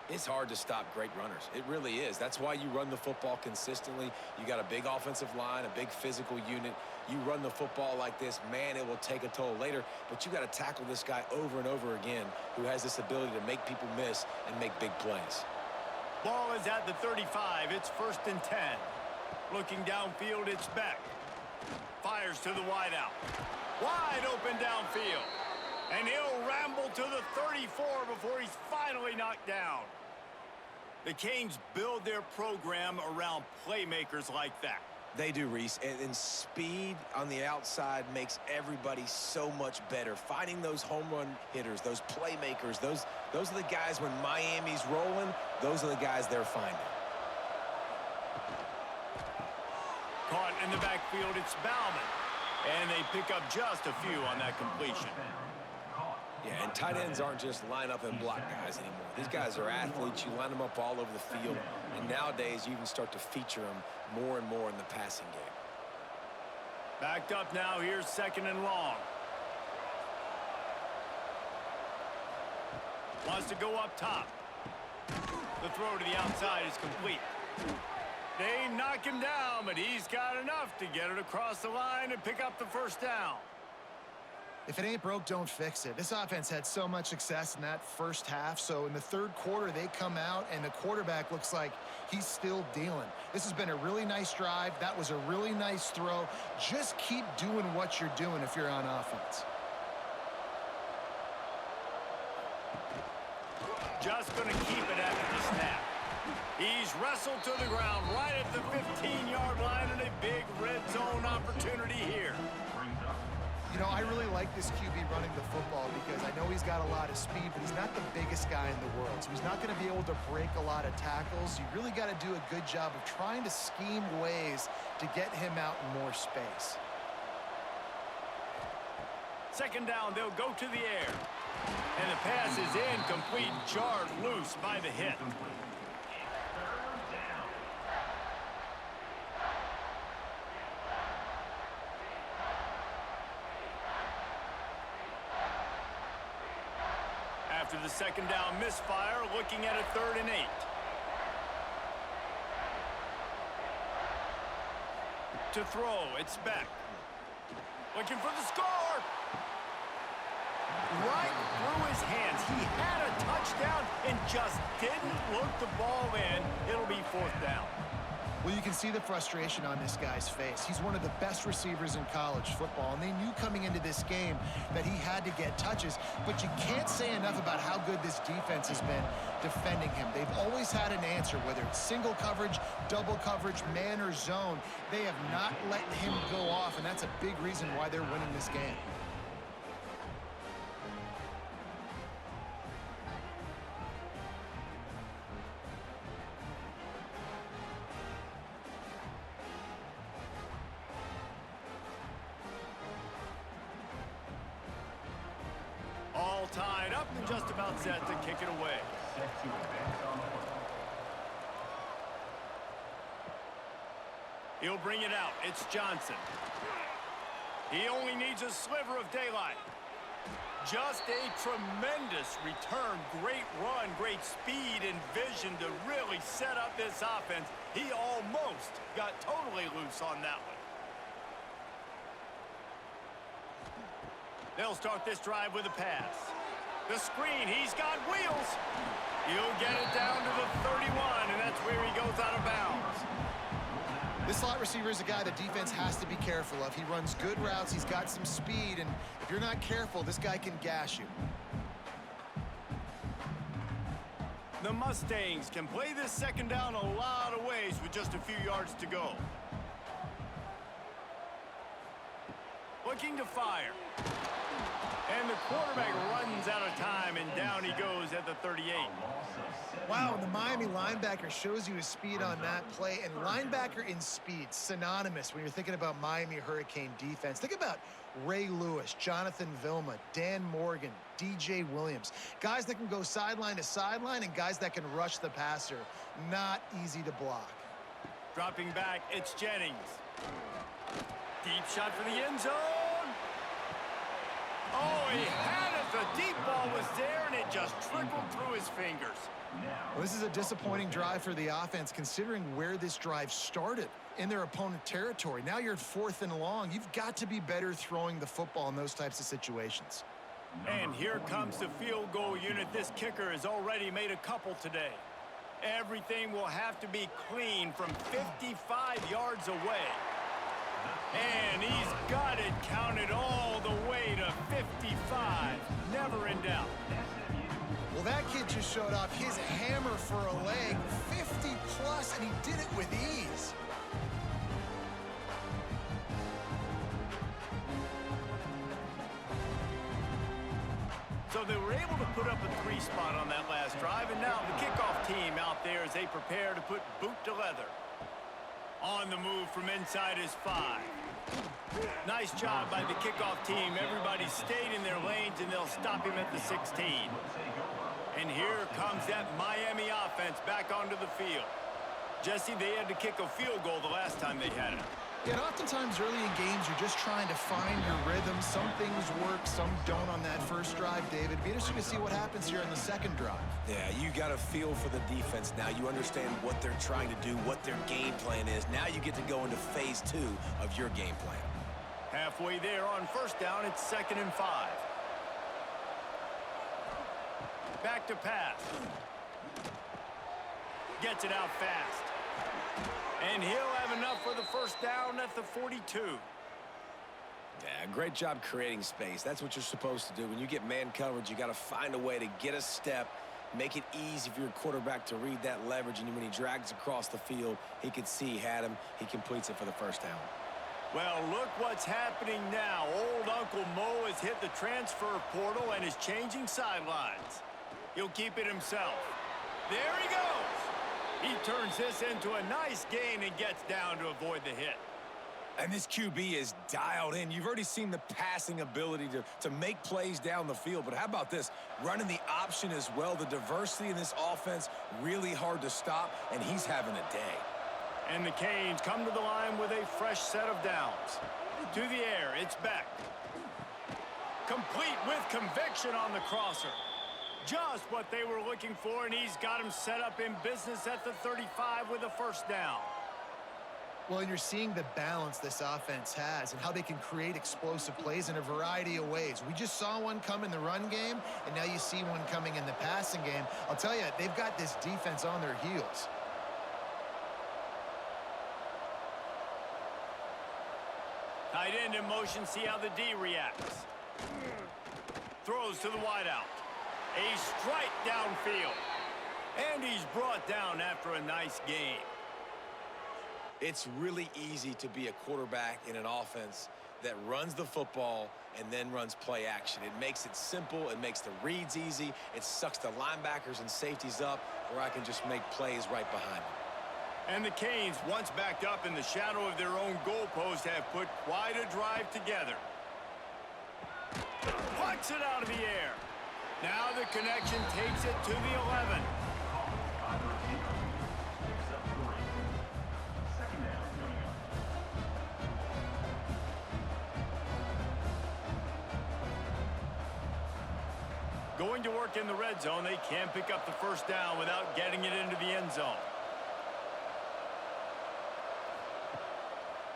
It's hard to stop great runners. It really is. That's why you run the football consistently. You got a big offensive line, a big physical unit. You run the football like this, man, it will take a toll later. But you got to tackle this guy over and over again who has this ability to make people miss and make big plays. Ball is at the 35. It's 1st and 10. Looking downfield, it's Beck. Fires to the wideout. Wide open downfield. And he'll ramble to the 34 before he's finally knocked down. The Canes build their program around playmakers like that. They do, Reese, and speed on the outside makes everybody so much better. Finding those home run hitters, those playmakers, those are the guys when Miami's rolling, those are the guys they're finding. Caught in the backfield, it's Bauman. And they pick up just a few on that completion. Yeah, and tight ends aren't just line up and block guys anymore. These guys are athletes. You line them up all over the field. And nowadays, you can start to feature them more and more in the passing game. Backed up now. Here's 2nd and long. Wants to go up top. The throw to the outside is complete. They knock him down, but he's got enough to get it across the line and pick up the 1st down. If it ain't broke, don't fix it. This offense had so much success in that first half, so in the 3rd quarter, they come out, and the quarterback looks like he's still dealing. This has been a really nice drive. That was a really nice throw. Just keep doing what you're doing if you're on offense. Just going to keep it after the snap. He's wrestled to the ground right at the 15-yard line, and a big red zone opportunity here. You know, I really like this QB running the football because I know he's got a lot of speed, but he's not the biggest guy in the world. So he's not going to be able to break a lot of tackles. You really got to do a good job of trying to scheme ways to get him out in more space. 2nd down, they'll go to the air. And the pass is incomplete, jarred loose by the hit. After the 2nd down misfire, looking at a 3rd and 8. To throw, it's Beck. Looking for the score. Right through his hands. He had a touchdown and just didn't look the ball in. It'll be 4th down. Well, you can see the frustration on this guy's face. He's one of the best receivers in college football, and they knew coming into this game that he had to get touches, but you can't say enough about how good this defense has been defending him. They've always had an answer, whether it's single coverage, double coverage, man or zone. They have not let him go off, and that's a big reason why they're winning this game. All tied up and just about set to kick it away. He'll bring it out. It's Johnson. He only needs a sliver of daylight. Just a tremendous return. Great run, great speed and vision to really set up this offense. He almost got totally loose on that one. They'll start this drive with a pass. The screen, he's got wheels. He'll get it down to the 31, and that's where he goes out of bounds. This slot receiver is a guy the defense has to be careful of. He runs good routes, he's got some speed, and if you're not careful, this guy can gash you. The Mustangs can play this 2nd down a lot of ways with just a few yards to go. Looking to fire. And the quarterback runs out of time, and down he goes at the 38. Wow, and the Miami linebacker shows you his speed on that play. And linebacker in speed, synonymous when you're thinking about Miami Hurricane defense. Think about Ray Lewis, Jonathan Vilma, Dan Morgan, DJ Williams. Guys that can go sideline to sideline and guys that can rush the passer. Not easy to block. Dropping back, it's Jennings. Deep shot for the end zone. Oh, he had it. The deep ball was there, and it just trickled through his fingers. Well, this is a disappointing drive for the offense, considering where this drive started, in their opponent territory. Now you're at 4th and long. You've got to be better throwing the football in those types of situations. And here comes the field goal unit. This kicker has already made a couple today. Everything will have to be clean from 55 yards away. And he's got it counted all the way to 55. Never in doubt. Well, that kid just showed off his hammer for a leg, 50+, and he did it with ease. So they were able to put up a 3 spot on that last drive, and now the kickoff team out there as they prepare to put boot to leather. On the move from inside is 5. Nice job by the kickoff team. Everybody stayed in their lanes, and they'll stop him at the 16. And here comes that Miami offense back onto the field. Jesse, they had to kick a field goal the last time they had it. Yeah, and oftentimes early in games, you're just trying to find your rhythm. Some things work, some don't on that first drive, David. It'd be interesting to see what happens here in the second drive. Yeah, you got a feel for the defense now. You understand what they're trying to do, what their game plan is. Now you get to go into phase 2 of your game plan. Halfway there on first down, it's 2nd and 5. Back to pass. Gets it out fast. And he'll have enough for the first down at the 42. Yeah, great job creating space. That's what you're supposed to do. When you get man coverage, you got to find a way to get a step, make it easy for your quarterback to read that leverage, and when he drags across the field, he can see he had him. He completes it for the first down. Well, look what's happening now. Old Uncle Mo has hit the transfer portal and is changing sidelines. He'll keep it himself. There he goes. He turns this into a nice gain and gets down to avoid the hit. And this QB is dialed in. You've already seen the passing ability to make plays down the field. But how about this? Running the option as well. The diversity in this offense, really hard to stop, and he's having a day. And the Canes come to the line with a fresh set of downs. To the air, it's Beck. Complete with conviction on the crosser. Just what they were looking for, and he's got him set up in business at the 35 with a first down. Well, and you're seeing the balance this offense has and how they can create explosive plays in a variety of ways. We just saw one come in the run game, and now you see one coming in the passing game. I'll tell you, they've got this defense on their heels. Tight end in motion, see how the D reacts. Throws to the wideout. A strike downfield. And he's brought down after a nice game. It's really easy to be a quarterback in an offense that runs the football and then runs play action. It makes it simple. It makes the reads easy. It sucks the linebackers and safeties up where I can just make plays right behind them. And the Canes, once backed up in the shadow of their own goalpost, have put quite a drive together. Plucks it out of the air. Now the connection takes it to the 11. Going to work in the red zone, they can't pick up the first down without getting it into the end zone.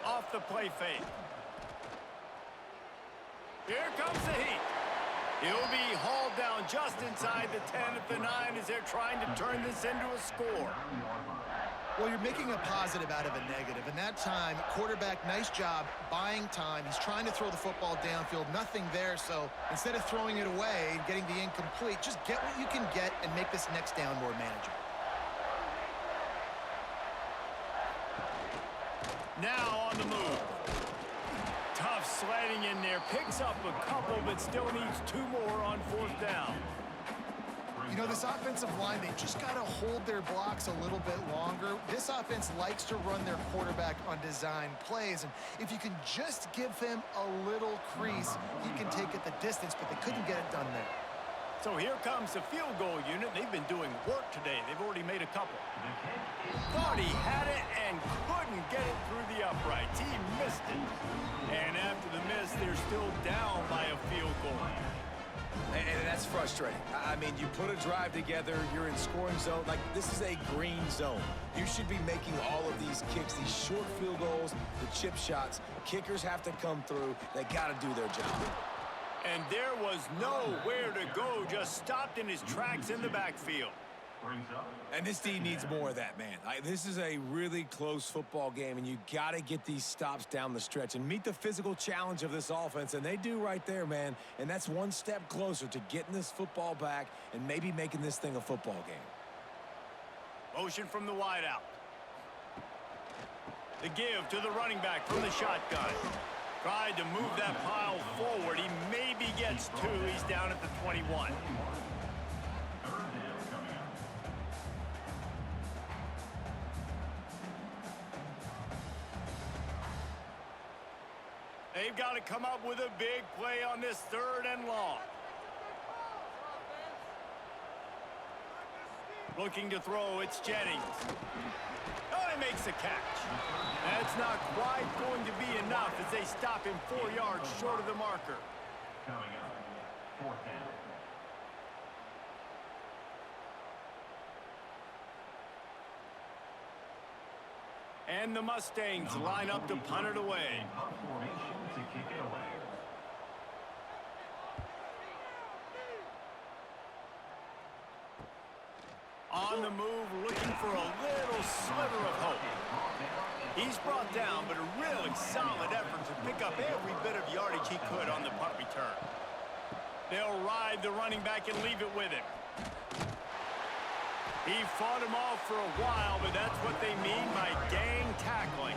Off the play fake. Here comes the heat. He'll be hauled down just inside the 10 at the 9 as they're trying to turn this into a score. Well, you're making a positive out of a negative. And that time, quarterback, nice job buying time. He's trying to throw the football downfield. Nothing there. So instead of throwing it away and getting the incomplete, just get what you can get and make this next down more manageable. Now on the move. Tough sledding in there, picks up a couple, but still needs 2 more on 4th down. You know, this offensive line, they just got to hold their blocks a little bit longer. This offense likes to run their quarterback on design plays, and if you can just give him a little crease, he can take it the distance, but they couldn't get it done there. So here comes the field goal unit. They've been doing work today. They've already made a couple. Thought he had it and couldn't get it through the uprights. He missed it. And after the miss, they're still down by a field goal. And that's frustrating. I mean, you put a drive together, you're in scoring zone. Like, this is a green zone. You should be making all of these kicks, these short field goals, the chip shots. Kickers have to come through. They got to do their job. And there was nowhere to go, just stopped in his tracks in the backfield. And this team needs more of that, man. This is a really close football game, and you got to get these stops down the stretch and meet the physical challenge of this offense, and they do right there, man. And that's one step closer to getting this football back and maybe making this thing a football game. Motion from the wideout. The give to the running back from the shotgun. Tried to move that pile forward. He maybe gets 2. He's down at the 21. They've got to come up with a big play on this 3rd and long. Looking to throw, it's Jennings. Oh, he makes a catch. That's not quite going to be enough as they stop him 4 yards short of the marker. Coming up, 4th down. And the Mustangs line up to punt it away. Punt formation to kick it away. On the move, looking for a little sliver of hope. He's brought down, but a really solid effort to pick up every bit of yardage he could on the punt return. They'll ride the running back and leave it with him. He fought him off for a while, but that's what they mean by gang tackling.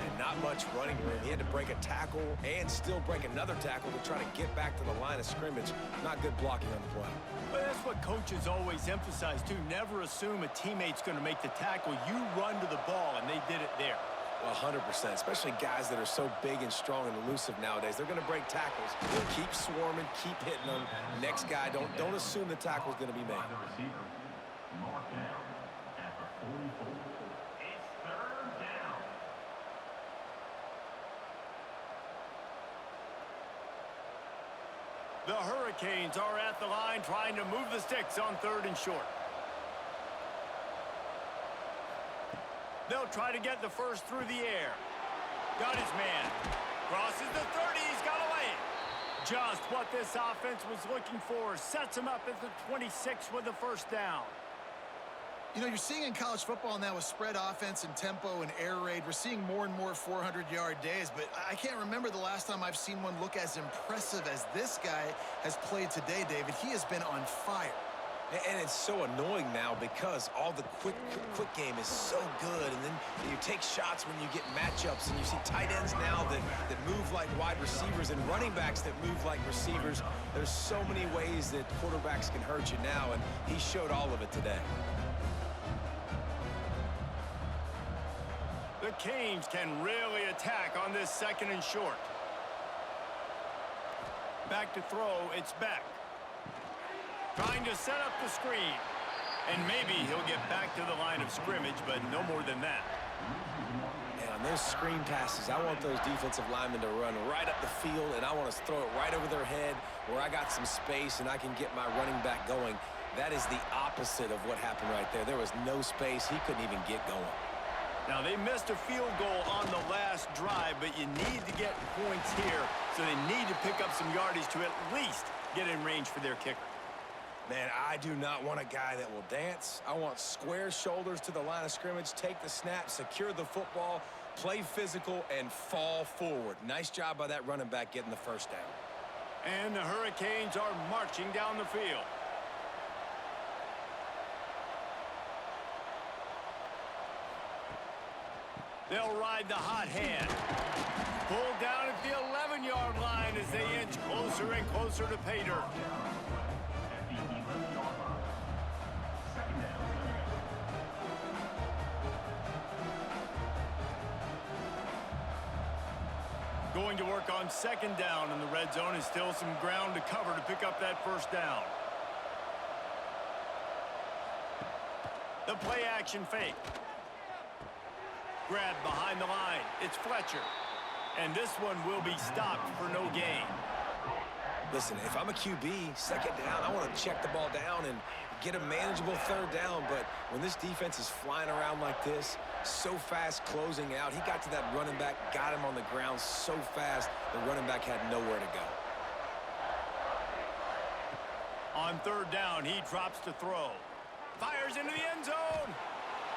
And not much running room. He had to break a tackle and still break another tackle to try to get back to the line of scrimmage. Not good blocking on the play. But that's what coaches always emphasize, too. Never assume a teammate's going to make the tackle. You run to the ball, and they did it there. 100%, especially guys that are so big and strong and elusive nowadays. They're going to break tackles. Keep swarming, keep hitting them. Next guy, don't assume the tackle's going to be made. The receiver, marked down at the 44. It's 3rd down. The Hurricanes are at the line trying to move the sticks on 3rd and short. They'll try to get the first through the air. Got his man. Crosses the 30. He's got away. Just what this offense was looking for. Sets him up at the 26 with the 1st down. You know, you're seeing in college football now with spread offense and tempo and air raid, we're seeing more and more 400-yard days, but I can't remember the last time I've seen one look as impressive as this guy has played today, David. He has been on fire. And it's so annoying now because all the quick game is so good, and then you take shots when you get matchups, and you see tight ends now that move like wide receivers and running backs that move like receivers. There's so many ways that quarterbacks can hurt you now, and he showed all of it today. The Canes can really attack on this 2nd and short. Back to throw, it's Beck. Trying to set up the screen. And maybe he'll get back to the line of scrimmage, but no more than that. And on those screen passes, I want those defensive linemen to run right up the field, and I want to throw it right over their head where I got some space and I can get my running back going. That is the opposite of what happened right there. There was no space. He couldn't even get going. Now, they missed a field goal on the last drive, but you need to get points here, so they need to pick up some yardage to at least get in range for their kicker. Man, I do not want a guy that will dance. I want square shoulders to the line of scrimmage, take the snap, secure the football, play physical, and fall forward. Nice job by that running back getting the 1st down. And the Hurricanes are marching down the field. They'll ride the hot hand. Pulled down at closer and closer to pay dirt. At the 11-yard line. Second down. Going to work on second down in the red zone, and still some ground to cover to pick up that first down. The play action fake. Grab behind the line. It's Fletcher. And this one will be stopped for no gain. Listen, if I'm a QB, second down, I want to check the ball down and get a manageable third down. But when this defense is flying around like this, so fast closing out, he got to that running back, got him on the ground so fast, the running back had nowhere to go. On third down, he drops to throw. Fires into the end zone.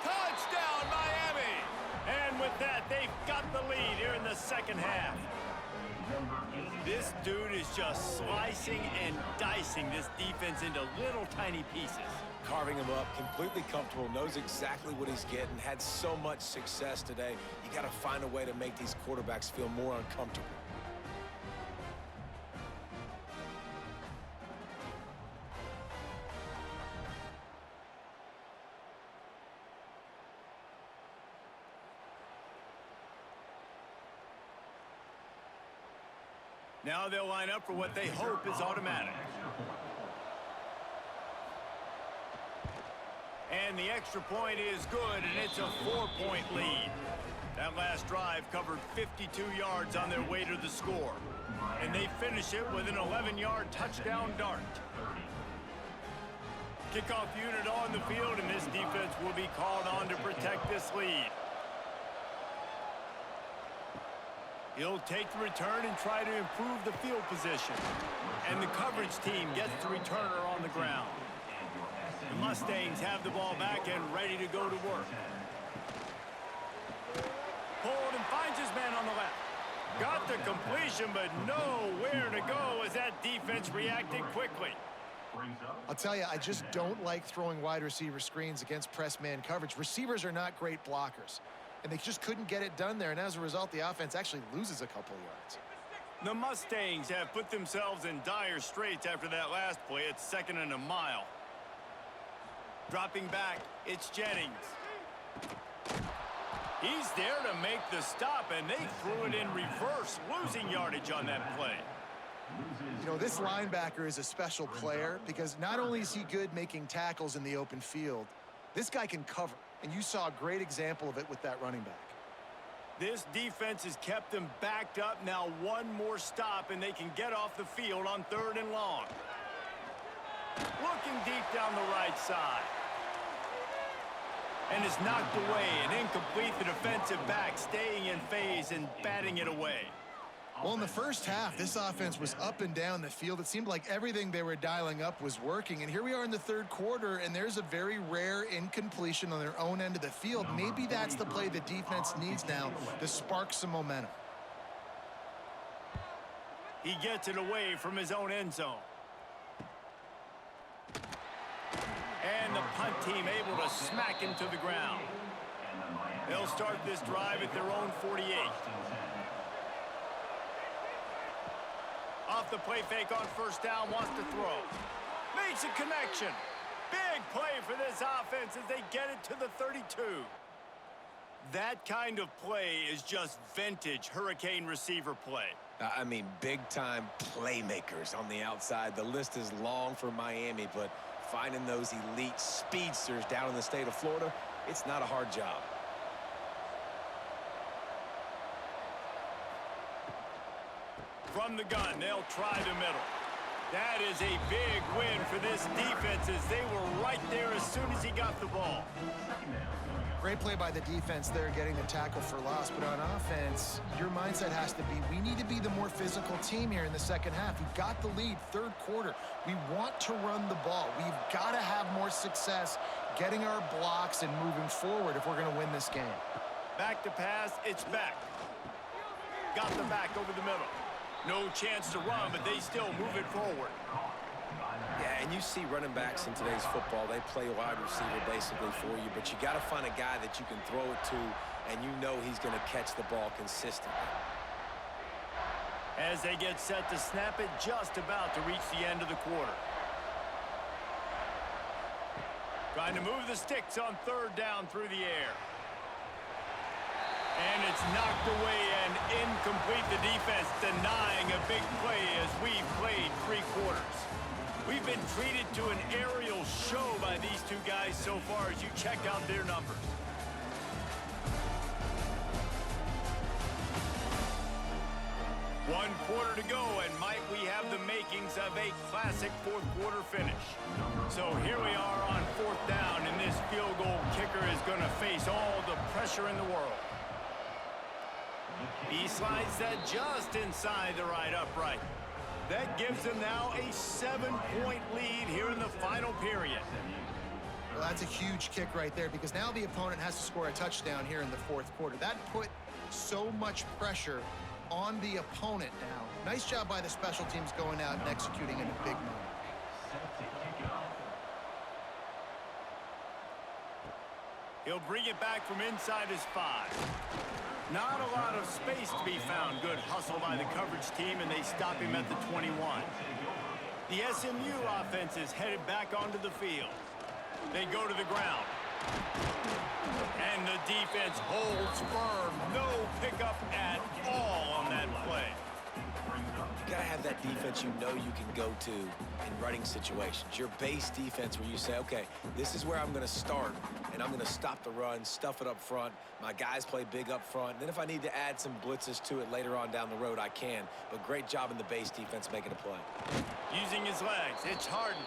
Touchdown, Miami! And with that, they've got the lead here in the second half. This dude is just slicing and dicing this defense into little tiny pieces. Carving him up, completely comfortable, knows exactly what he's getting, had so much success today. You got to find a way to make these quarterbacks feel more uncomfortable. Now they'll line up for what they hope is automatic. And the extra point is good, and it's a 4-point lead. That last drive covered 52 yards on their way to the score. And they finish it with an 11-yard touchdown dart. Kickoff unit on the field, and this defense will be called on to protect this lead. He'll take the return and try to improve the field position. And the coverage team gets the returner on the ground. The Mustangs have the ball back and ready to go to work. Pulled and finds his man on the left. Got the completion, but nowhere to go as that defense reacted quickly. I'll tell you, I just don't like throwing wide receiver screens against press man coverage. Receivers are not great blockers, and they just couldn't get it done there, and as a result, the offense actually loses a couple yards. The Mustangs have put themselves in dire straits after that last play. It's 2nd and a mile. Dropping back, it's Jennings. He's there to make the stop, and they threw it in reverse, losing yardage on that play. You know, this linebacker is a special player because not only is he good making tackles in the open field, this guy can cover, and you saw a great example of it with that running back. This defense has kept them backed up. Now one more stop, and they can get off the field on 3rd and long. Looking deep down the right side. And it's knocked away and incomplete. The defensive back staying in phase and batting it away. Well, in the first half, this offense was up and down the field. It seemed like everything they were dialing up was working. And here we are in the 3rd quarter, and there's a very rare incompletion on their own end of the field. Maybe that's the play the defense needs now to spark some momentum. He gets it away from his own end zone. And the punt team able to smack him to the ground. They'll start this drive at their own 48. Off the play fake on 1st down, wants to throw. Makes a connection. Big play for this offense as they get it to the 32. That kind of play is just vintage Hurricane receiver play. I mean, big-time playmakers on the outside. The list is long for Miami, but finding those elite speedsters down in the state of Florida, it's not a hard job. From the gun, they'll try the middle. That is a big win for this defense as they were right there as soon as he got the ball. Great play by the defense there, getting the tackle for loss. But on offense, your mindset has to be, we need to be the more physical team here in the second half. We've got the lead, 3rd quarter. We want to run the ball. We've got to have more success getting our blocks and moving forward if we're going to win this game. Back to pass, it's back. Got the back over the middle. No chance to run, but they still move it forward. Yeah, and you see running backs in today's football, they play wide receiver basically for you, but you got to find a guy that you can throw it to, and you know he's going to catch the ball consistently. as they get set to snap it just about to reach the end of the quarter. Trying to move the sticks on third down through the air. And it's knocked away and incomplete. The defense denying a big play as we've played 3 quarters. We've been treated to an aerial show by these two guys so far as you check out their numbers. One quarter to go, and might we have the makings of a classic fourth quarter finish. So here we are on fourth down, and this field goal kicker is going to face all the pressure in the world. He slides that just inside the right upright. That gives them now a 7-point lead here in the final period. Well, that's a huge kick right there because now the opponent has to score a touchdown here in the fourth quarter. That put so much pressure on the opponent now. Nice job by the special teams going out and executing in a big moment. He'll bring it back from inside his 5. Not a lot of space to be found. Good hustle by the coverage team, and they stop him at the 21. The SMU offense is headed back onto the field. They go to the ground. And the defense holds firm. No pickup at all on that play. You gotta have that defense you know you can go to in running situations. Your base defense where you say, okay, this is where I'm gonna start, and I'm gonna stop the run, stuff it up front. My guys play big up front. Then if I need to add some blitzes to it later on down the road, I can. But great job in the base defense making a play. Using his legs, it's Harden.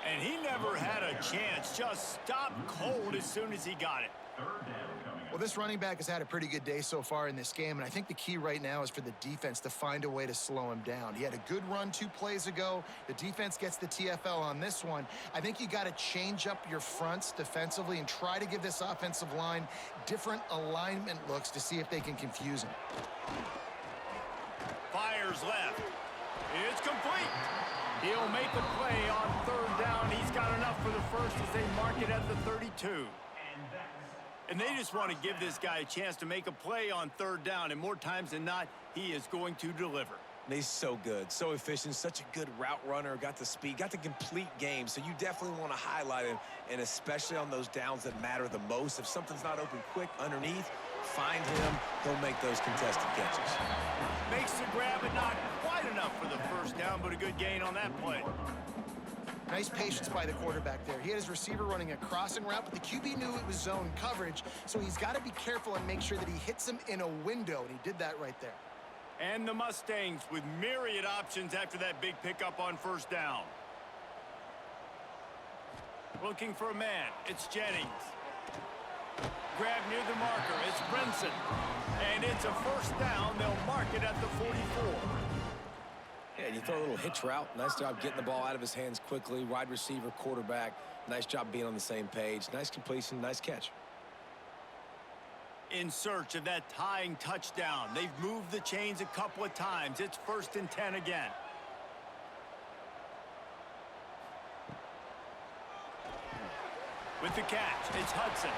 And he never had a chance. Just stopped cold as soon as he got it. Well, this running back has had a pretty good day so far in this game, and I think the key right now is for the defense to find a way to slow him down. He had a good run 2 plays ago. The defense gets the TFL on this one. I think you got to change up your fronts defensively and try to give this offensive line different alignment looks to see if they can confuse him. Fires left. It's complete. He'll make the play on third down. He's got enough for the first as they mark it at the 32. And they just want to give this guy a chance to make a play on third down, and more times than not, he is going to deliver. And he's so good, so efficient, such a good route runner, got the speed, got the complete game, so you definitely want to highlight him, and especially on those downs that matter the most. If something's not open quick underneath, find him, he'll make those contested catches. Makes the grab, but not quite enough for the first down, but a good gain on that play. Nice patience by the quarterback there. He had his receiver running a crossing route, but the QB knew it was zone coverage, so he's got to be careful and make sure that he hits him in a window, and he did that right there. And the Mustangs with myriad options after that big pickup on first down. Looking for a man. It's Jennings. Grab near the marker. It's Brinson. And it's a first down. They'll mark it at the 44. Yeah, you throw a little hitch route. Nice job getting the ball out of his hands quickly. Wide receiver, quarterback. Nice job being on the same page. Nice completion, nice catch. In search of that tying touchdown. They've moved the chains a couple of times. It's 1st and 10 again. With the catch, it's Hudson.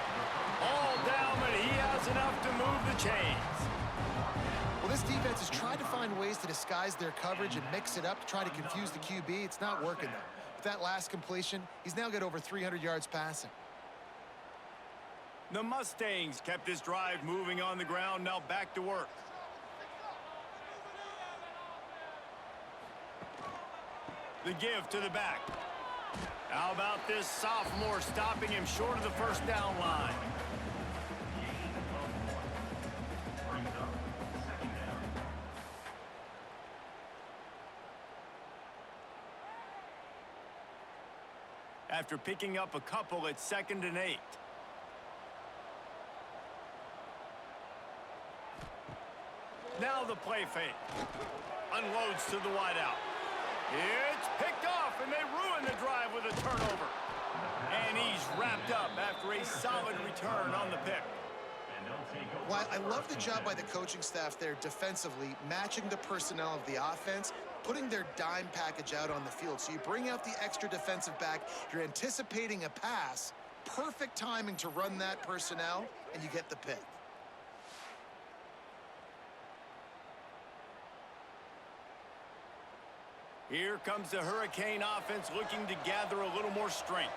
All down, but he has enough to move the chains. Well, this defense has tried to find ways to disguise their coverage and mix it up to try to confuse the QB. It's not working, though. With that last completion, he's now got over 300 yards passing. The Mustangs kept this drive moving on the ground. Now back to work. The give to the back. How about this sophomore stopping him short of the first down line? After picking up a couple, it's 2nd and 8. Now the play fake. Unloads to the wideout. It's picked off, and they ruin the drive with a turnover. And he's wrapped up after a solid return on the pick. Well, I love the job by the coaching staff there defensively, matching the personnel of the offense, putting their dime package out on the field. So you bring out the extra defensive back, you're anticipating a pass, perfect timing to run that personnel, and you get the pick. Here comes the Hurricane offense looking to gather a little more strength.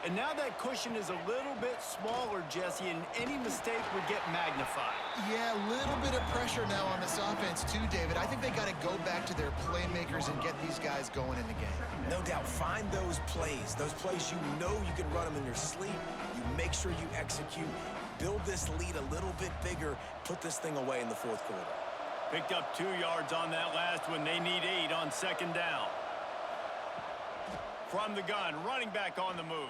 And now that cushion is a little bit smaller, Jesse, and any mistake would get magnified. Yeah, a little bit of pressure now on this offense too, David. I think they got to go back to their playmakers and get these guys going in the game. No doubt, find those plays you know you can run them in your sleep. You make sure you execute, build this lead a little bit bigger, put this thing away in the fourth quarter. Picked up 2 yards on that last one. They need 8 on second down. From the gun, running back on the move.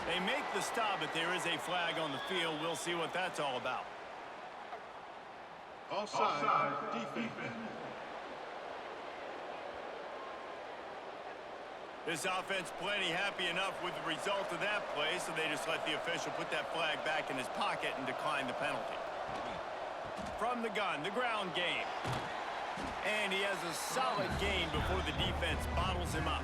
They make the stop, but there is a flag on the field. We'll see what that's all about. Offside, defense. This offense plenty happy enough with the result of that play, so they just let the official put that flag back in his pocket and decline the penalty. From the gun, the ground game. And he has a solid gain before the defense bottles him up.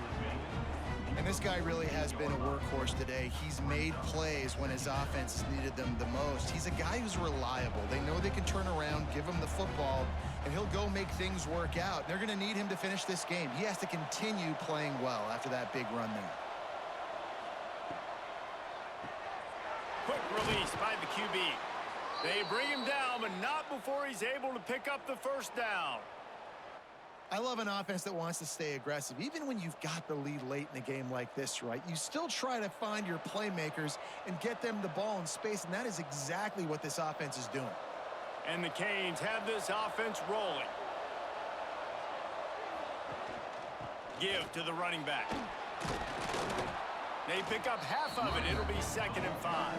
And this guy really has been a workhorse today. He's made plays when his offense has needed them the most. He's a guy who's reliable. They know they can turn around, give him the football, and he'll go make things work out. They're going to need him to finish this game. He has to continue playing well after that big run there. Quick release by the QB. They bring him down, but not before he's able to pick up the first down. I love an offense that wants to stay aggressive. Even when you've got the lead late in a game like this, right, you still try to find your playmakers and get them the ball in space, and that is exactly what this offense is doing. And the Canes have this offense rolling. Give to the running back. They pick up half of it. It'll be 2nd and 5.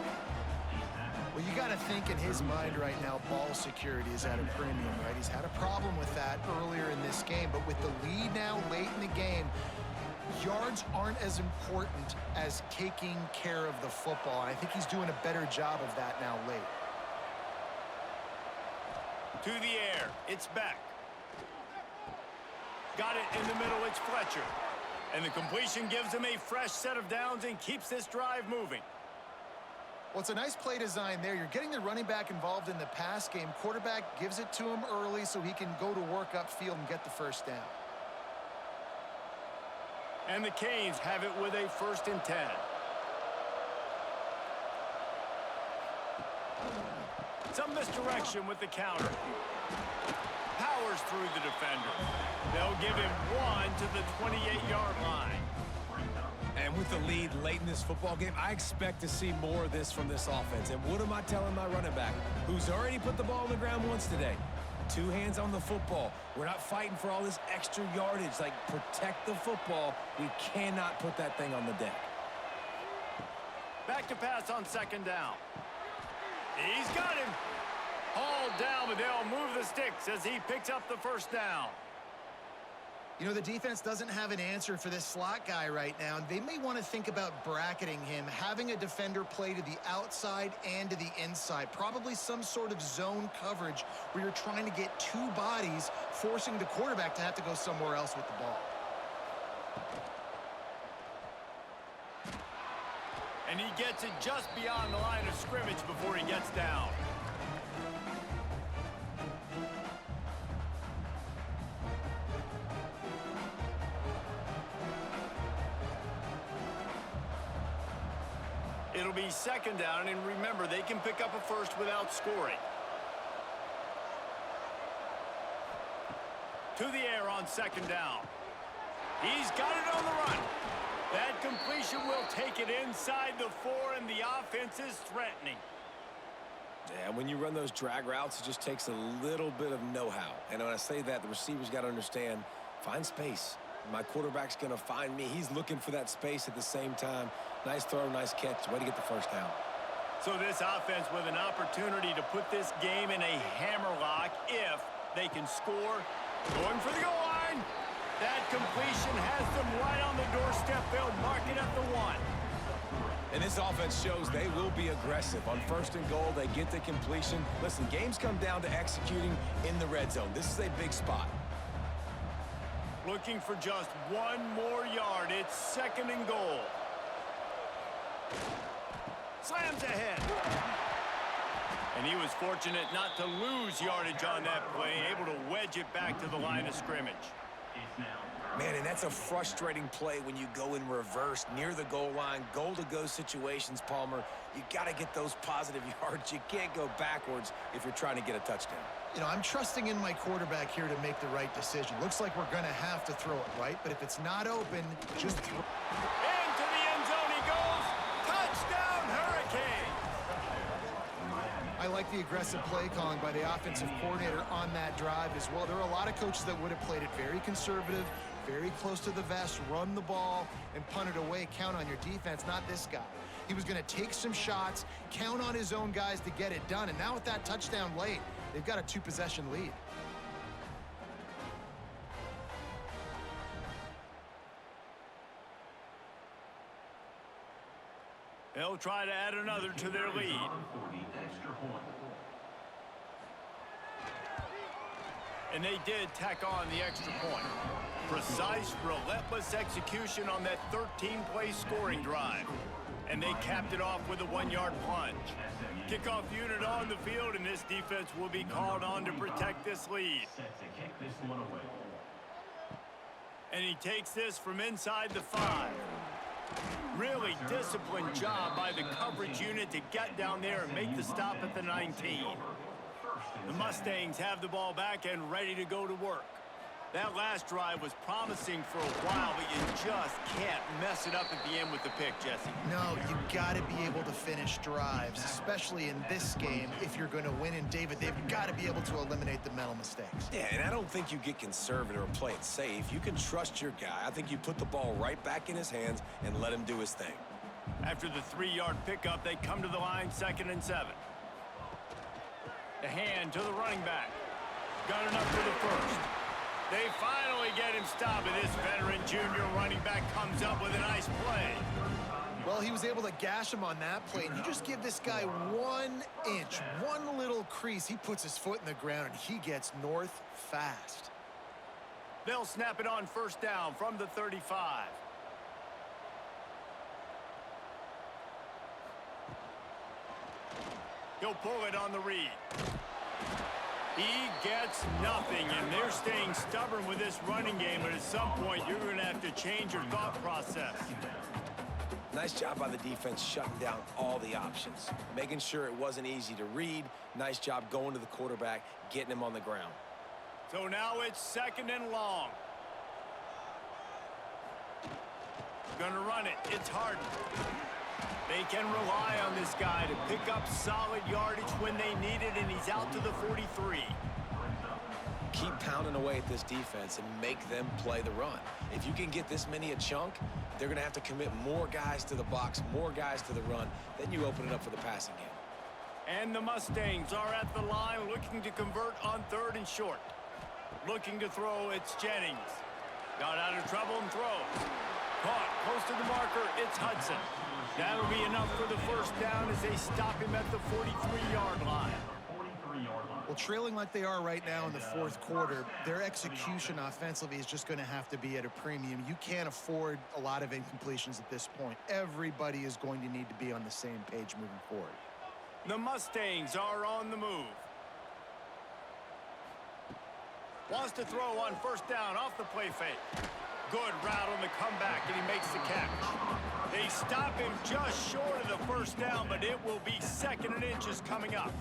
Well, you got to think in his mind right now, ball security is at a premium, right? He's had a problem with that earlier in this game, but with the lead now late in the game, yards aren't as important as taking care of the football. And I think he's doing a better job of that now late. To the air, it's back. Got it in the middle, it's Fletcher. And the completion gives him a fresh set of downs and keeps this drive moving. Well, it's a nice play design there. You're getting the running back involved in the pass game. Quarterback gives it to him early so he can go to work upfield and get the first down. And the Canes have it with a 1st and 10. Some misdirection with the counter. Powers through the defender. They'll give him 1 to the 28-yard line. And with the lead late in this football game, I expect to see more of this from this offense. And what am I telling my running back, who's already put the ball on the ground once today? 2 hands on the football. We're not fighting for all this extra yardage. Like, protect the football. We cannot put that thing on the deck. Back to pass on 2nd down. He's got him. Hauled down, but they'll move the sticks as he picks up the first down. You know, the defense doesn't have an answer for this slot guy right now. They may want to think about bracketing him, having a defender play to the outside and to the inside. Probably some sort of zone coverage where you're trying to get 2 bodies, forcing the quarterback to have to go somewhere else with the ball. And he gets it just beyond the line of scrimmage before he gets down. It'll be 2nd down, and remember, they can pick up a first without scoring. To the air on 2nd down. He's got it on the run. That completion will take it inside the 4, and the offense is threatening. Yeah, when you run those drag routes, it just takes a little bit of know-how. And when I say that, the receivers got to understand, find space. My quarterback's going to find me. He's looking for that space at the same time. Nice throw, nice catch. Way to get the first down. So this offense with an opportunity to put this game in a hammerlock if they can score. Going for the goal line. That completion has them right on the doorstep. They'll mark it at the 1. And this offense shows they will be aggressive. On 1st and goal, they get the completion. Listen, games come down to executing in the red zone. This is a big spot. Looking for just 1 more yard. It's 2nd and goal. Slams ahead. And he was fortunate not to lose yardage on that play, able to wedge it back to the line of scrimmage. Man, and that's a frustrating play when you go in reverse near the goal line, goal-to-go situations, Palmer. You got to get those positive yards. You can't go backwards if you're trying to get a touchdown. You know, I'm trusting in my quarterback here to make the right decision. Looks like we're going to have to throw it, right? But if it's not open, just throw. Into the end zone he goes. Touchdown, Hurricane. I like the aggressive play calling by the offensive coordinator on that drive as well. There are a lot of coaches that would have played it very conservative, very close to the vest, run the ball, and punt it away. Count on your defense, not this guy. He was going to take some shots, count on his own guys to get it done. And now with that touchdown late, they've got a 2-possession lead. They'll try to add another to their lead. And they did tack on the extra point. Precise, relentless execution on that 13-play scoring drive. And they capped it off with a 1-yard plunge. Kickoff unit on the field, and this defense will be called on to protect this lead. And he takes this from inside the 5. Really disciplined job by the coverage unit to get down there and make the stop at the 19. The Mustangs have the ball back and ready to go to work. That last drive was promising for a while, but you just can't mess it up at the end with the pick, Jesse. No, you got to be able to finish drives, especially in this game if you're going to win. And, David, they've got to be able to eliminate the mental mistakes. Yeah, and I don't think you get conservative or play it safe. You can trust your guy. I think you put the ball right back in his hands and let him do his thing. After the 3-yard pickup, they come to the line, 2nd and 7. The hand to the running back. Got enough for the first. They finally get him stopped, and this veteran junior running back comes up with a nice play. Well, he was able to gash him on that play, and you just give this guy 1 inch, one little crease. He puts his foot in the ground, and he gets north fast. They'll snap it on 1st down from the 35. He'll pull it on the read. He gets nothing, and they're staying stubborn with this running game, but at some point you're going to have to change your thought process. Nice job by the defense shutting down all the options, making sure it wasn't easy to read. Nice job going to the quarterback, getting him on the ground. So now it's 2nd and long. Gonna run it. It's Harden. They can rely on this guy to pick up solid yardage when they need it, and he's out to the 43. Keep pounding away at this defense and make them play the run. If you can get this many a chunk, they're going to have to commit more guys to the box, more guys to the run. Then you open it up for the passing game. And the Mustangs are at the line looking to convert on 3rd and short. Looking to throw, it's Jennings. Got out of trouble and throws. Caught close to the marker, it's Hudson. That'll be enough for the 1st down as they stop him at the 43-yard line. Well, trailing like they are right now in the 4th quarter, their execution offensively is just going to have to be at a premium. You can't afford a lot of incompletions at this point. Everybody is going to need to be on the same page moving forward. The Mustangs are on the move. Wants to throw on 1st down off the play fake. Good route on the comeback, and he makes the catch. They stop him just short of the 1st down, but it will be 2nd and inches coming up.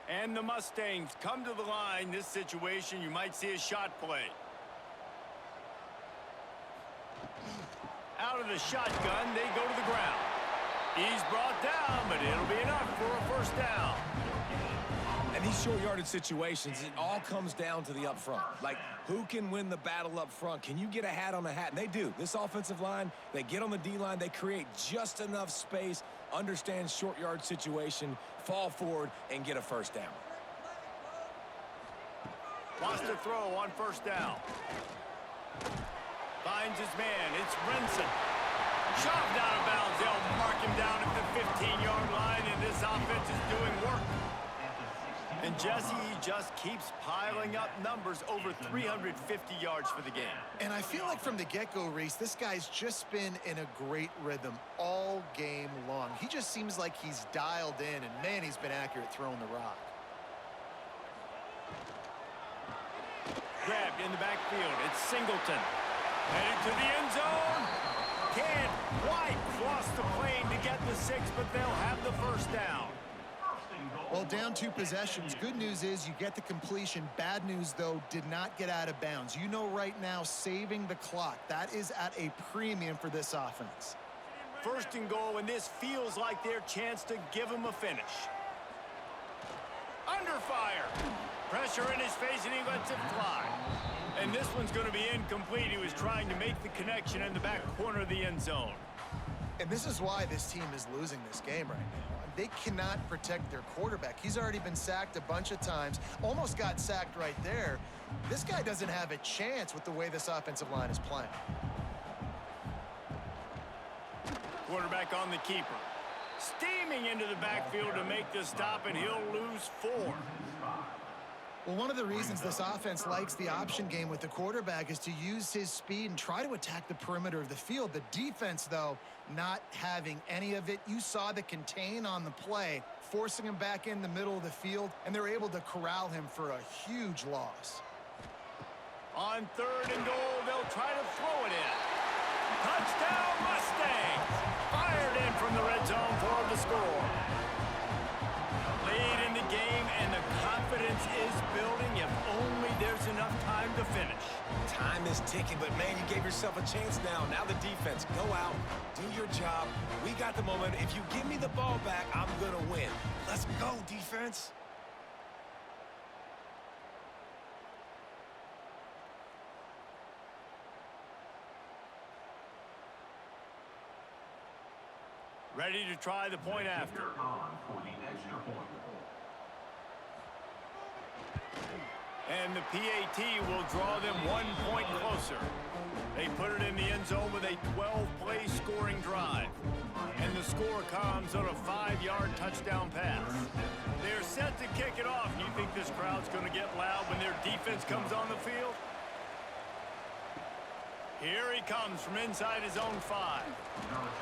And the Mustangs come to the line. This situation, you might see a shot play. Out of the shotgun, they go to the ground. He's brought down, but it'll be enough for a 1st down. And these short yardage situations, it all comes down to the up front. Like, who can win the battle up front? Can you get a hat on a hat? And they do. This offensive line, they get on the D-line, they create just enough space, understand short yard situation, fall forward, and get a 1st down. Wants to throw on 1st down. Finds his man. It's Renson. Shoved out of bounds. They'll mark him down at the 15-yard line, and this offense is doing work. And And Jesse, he just keeps piling up numbers, over 350 yards for the game. And I feel like from the get-go, Reese, this guy's just been in a great rhythm all game long. He just seems like he's dialed in, and man, he's been accurate throwing the rock. Grabbed in the backfield. It's Singleton. Headed to the end zone. Can't quite cross the plane to get the 6, but they'll have the first down. Well, down 2 possessions. Good news is you get the completion. Bad news, though, did not get out of bounds. You know right now, saving the clock. That is at a premium for this offense. First and goal, and this feels like their chance to give him a finish. Under fire. Pressure in his face, and he lets it fly. And this one's going to be incomplete. He was trying to make the connection in the back corner of the end zone. And this is why this team is losing this game right now. They cannot protect their quarterback. He's already been sacked a bunch of times. Almost got sacked right there. This guy doesn't have a chance with the way this offensive line is playing. Quarterback on the keeper. Steaming into the backfield to make the stop, and he'll lose 4. Well, one of the reasons this offense likes the option game with the quarterback is to use his speed and try to attack the perimeter of the field. The defense, though, not having any of it. You saw the contain on the play, forcing him back in the middle of the field, and they're able to corral him for a huge loss. On 3rd and goal, they'll try to throw it in. Touchdown, Mustangs! Fired in from the red zone for the score. Lead in the game, and the confidence is building if only there's enough time to finish. Time is ticking, but man, you gave yourself a chance now. Now the defense, go out, do your job. We got the moment. If you give me the ball back, I'm gonna win. Let's go, defense. Ready to try the point after. For the extra point. And the PAT will draw them 1 point closer. They put it in the end zone with a 12-play scoring drive. And the score comes on a 5-yard touchdown pass. They're set to kick it off. You think this crowd's going to get loud when their defense comes on the field? Here he comes from inside his own 5.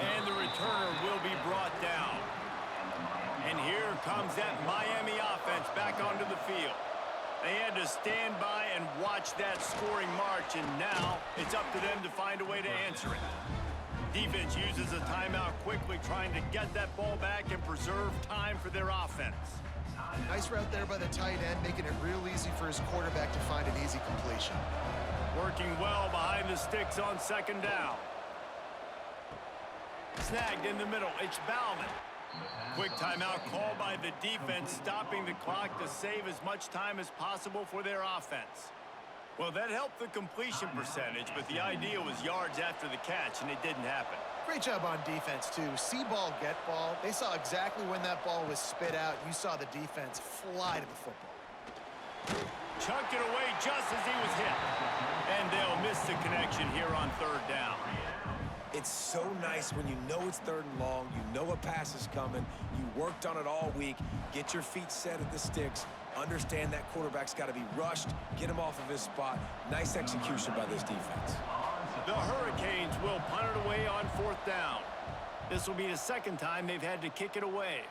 And the returner will be brought down. And here comes that Miami offense back onto the field. They had to stand by and watch that scoring march, and now it's up to them to find a way to answer it. Defense uses a timeout quickly, trying to get that ball back and preserve time for their offense. Nice route there by the tight end, making it real easy for his quarterback to find an easy completion. Working well behind the sticks on 2nd down. Snagged in the middle. It's Bauman. Quick timeout called by the defense, stopping the clock to save as much time as possible for their offense. Well, that helped the completion percentage, but the idea was yards after the catch, and it didn't happen. Great job on defense, too. See ball, get ball. They saw exactly when that ball was spit out. You saw the defense fly to the football. Chunked it away just as he was hit. And they'll miss the connection here on 3rd down. It's so nice when you know it's 3rd and long, you know a pass is coming, you worked on it all week, get your feet set at the sticks, understand that quarterback's got to be rushed, get him off of his spot. Nice execution by this defense. The Hurricanes will punt it away on 4th down. This will be the 2nd time they've had to kick it away.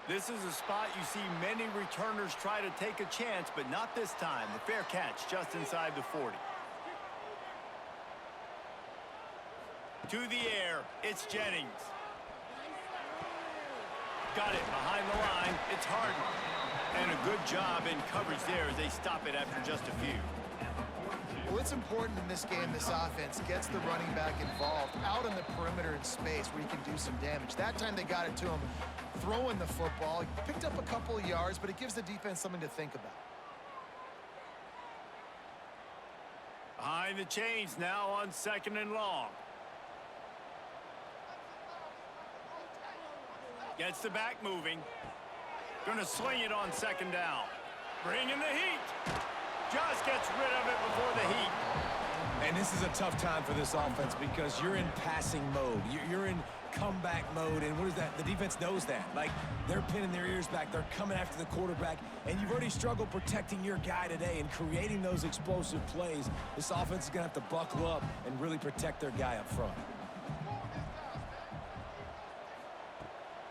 This is a spot you see many returners try to take a chance, but not this time. The fair catch just inside the 40. To the air, it's Jennings. Got it behind the line. It's Harden. And a good job in coverage there as they stop it after just a few. Well, it's important in this game, this offense gets the running back involved out on the perimeter in space where he can do some damage. That time they got it to him throwing the football. He picked up a couple of yards, but it gives the defense something to think about. Behind the chains now on 2nd and long. Gets the back moving. Gonna sling it on 2nd down. Bringing the heat. Just gets rid of it before the heat. And this is a tough time for this offense because you're in passing mode. You're in comeback mode, and what is that? The defense knows that. Like, they're pinning their ears back. They're coming after the quarterback, and you've already struggled protecting your guy today and creating those explosive plays. This offense is going to have to buckle up and really protect their guy up front.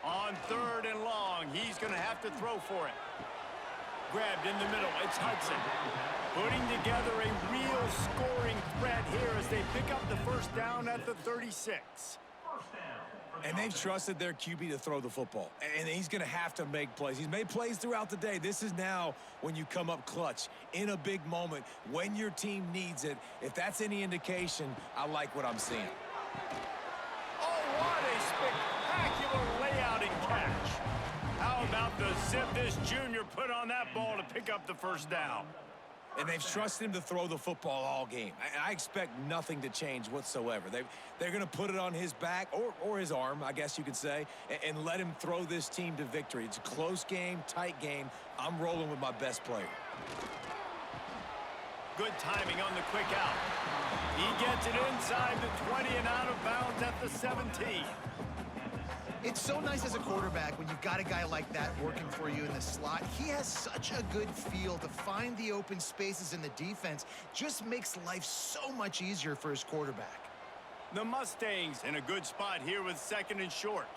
On 3rd and long, he's going to have to throw for it. Grabbed in the middle. It's Hudson. Putting together a real scoring threat here as they pick up the first down at the 36. And they've trusted their QB to throw the football. And he's going to have to make plays. He's made plays throughout the day. This is now when you come up clutch in a big moment when your team needs it. If that's any indication, I like what I'm seeing. Oh, what a spectacular layout and catch. How about the zip this junior put on that ball to pick up the first down? And they've trusted him to throw the football all game. I expect nothing to change whatsoever. They're going to put it on his back, or his arm, I guess you could say, and let him throw this team to victory. It's a close game, tight game. I'm rolling with my best player. Good timing on the quick out. He gets it inside the 20 and out of bounds at the 17. It's so nice as a quarterback when you've got a guy like that working for you in the slot. He has such a good feel to find the open spaces in the defense. Just makes life so much easier for his quarterback. The Mustangs in a good spot here with 2nd and short.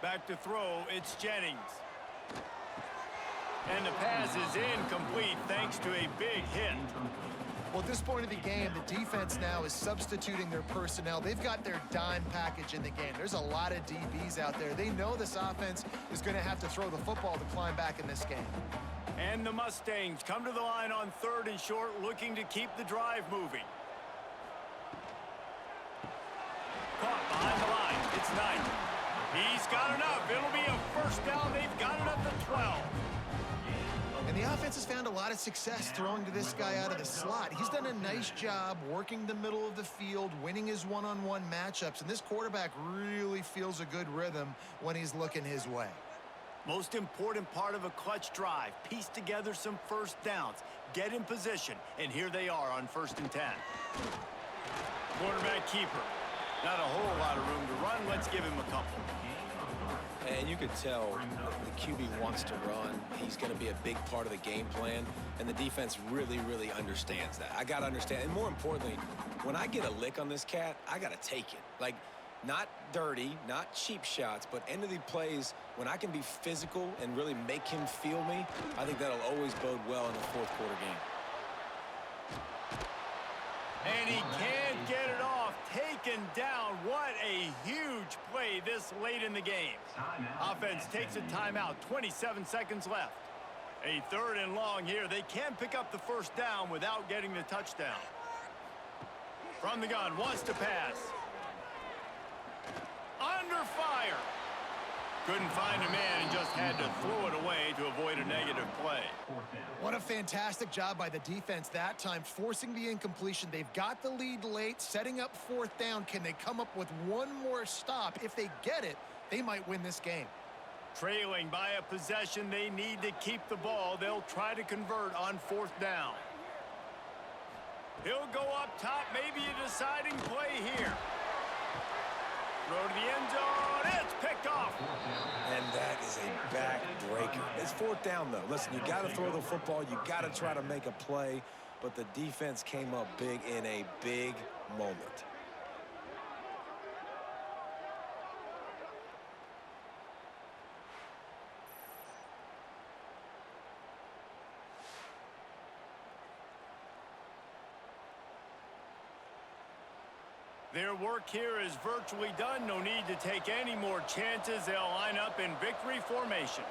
Back to throw, it's Jennings. And the pass is incomplete thanks to a big hit. Well, at this point of the game, the defense now is substituting their personnel. They've got their dime package in the game. There's a lot of DBs out there. They know this offense is going to have to throw the football to climb back in this game. And the Mustangs come to the line on 3rd and short, looking to keep the drive moving. Caught behind the line. It's Knight. He's got enough. It'll be a first down. They've got it at the 12. And the offense has found a lot of success throwing to this guy out of the slot. He's done a nice job working the middle of the field, winning his one-on-one matchups, and this quarterback really feels a good rhythm when he's looking his way. Most important part of a clutch drive, piece together some first downs, get in position, and here they are on 1st and 10. Quarterback keeper. Not a whole lot of room to run. Let's give him a couple. And you could tell the QB wants to run. He's going to be a big part of the game plan, and the defense really, really understands that. I got to understand, and more importantly, when I get a lick on this cat, I got to take it. Like, not dirty, not cheap shots, but end of the plays, when I can be physical and really make him feel me, I think that'll always bode well in the 4th quarter game. And he can't get it off. Taken down. What a huge play this late in the game. Offense takes a timeout. 27 seconds left. A 3rd and long here. They can pick up the first down without getting the touchdown. From the gun. Wants to pass. Under fire. Couldn't find a man and just had to throw it away to avoid a negative play. What a fantastic job by the defense that time, forcing the incompletion. They've got the lead late, setting up 4th down. Can they come up with one more stop? If they get it, they might win this game. Trailing by a possession, they need to keep the ball. They'll try to convert on 4th down. He'll go up top, maybe a deciding play here. Throw to the end zone. It's picked off. And that is a backbreaker. It's 4th down, though. Listen, you got to throw the football. You got to try to make a play. But the defense came up big in a big moment. Their work here is virtually done. No need to take any more chances. They'll line up in victory formation.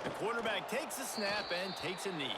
The quarterback takes a snap and takes a knee.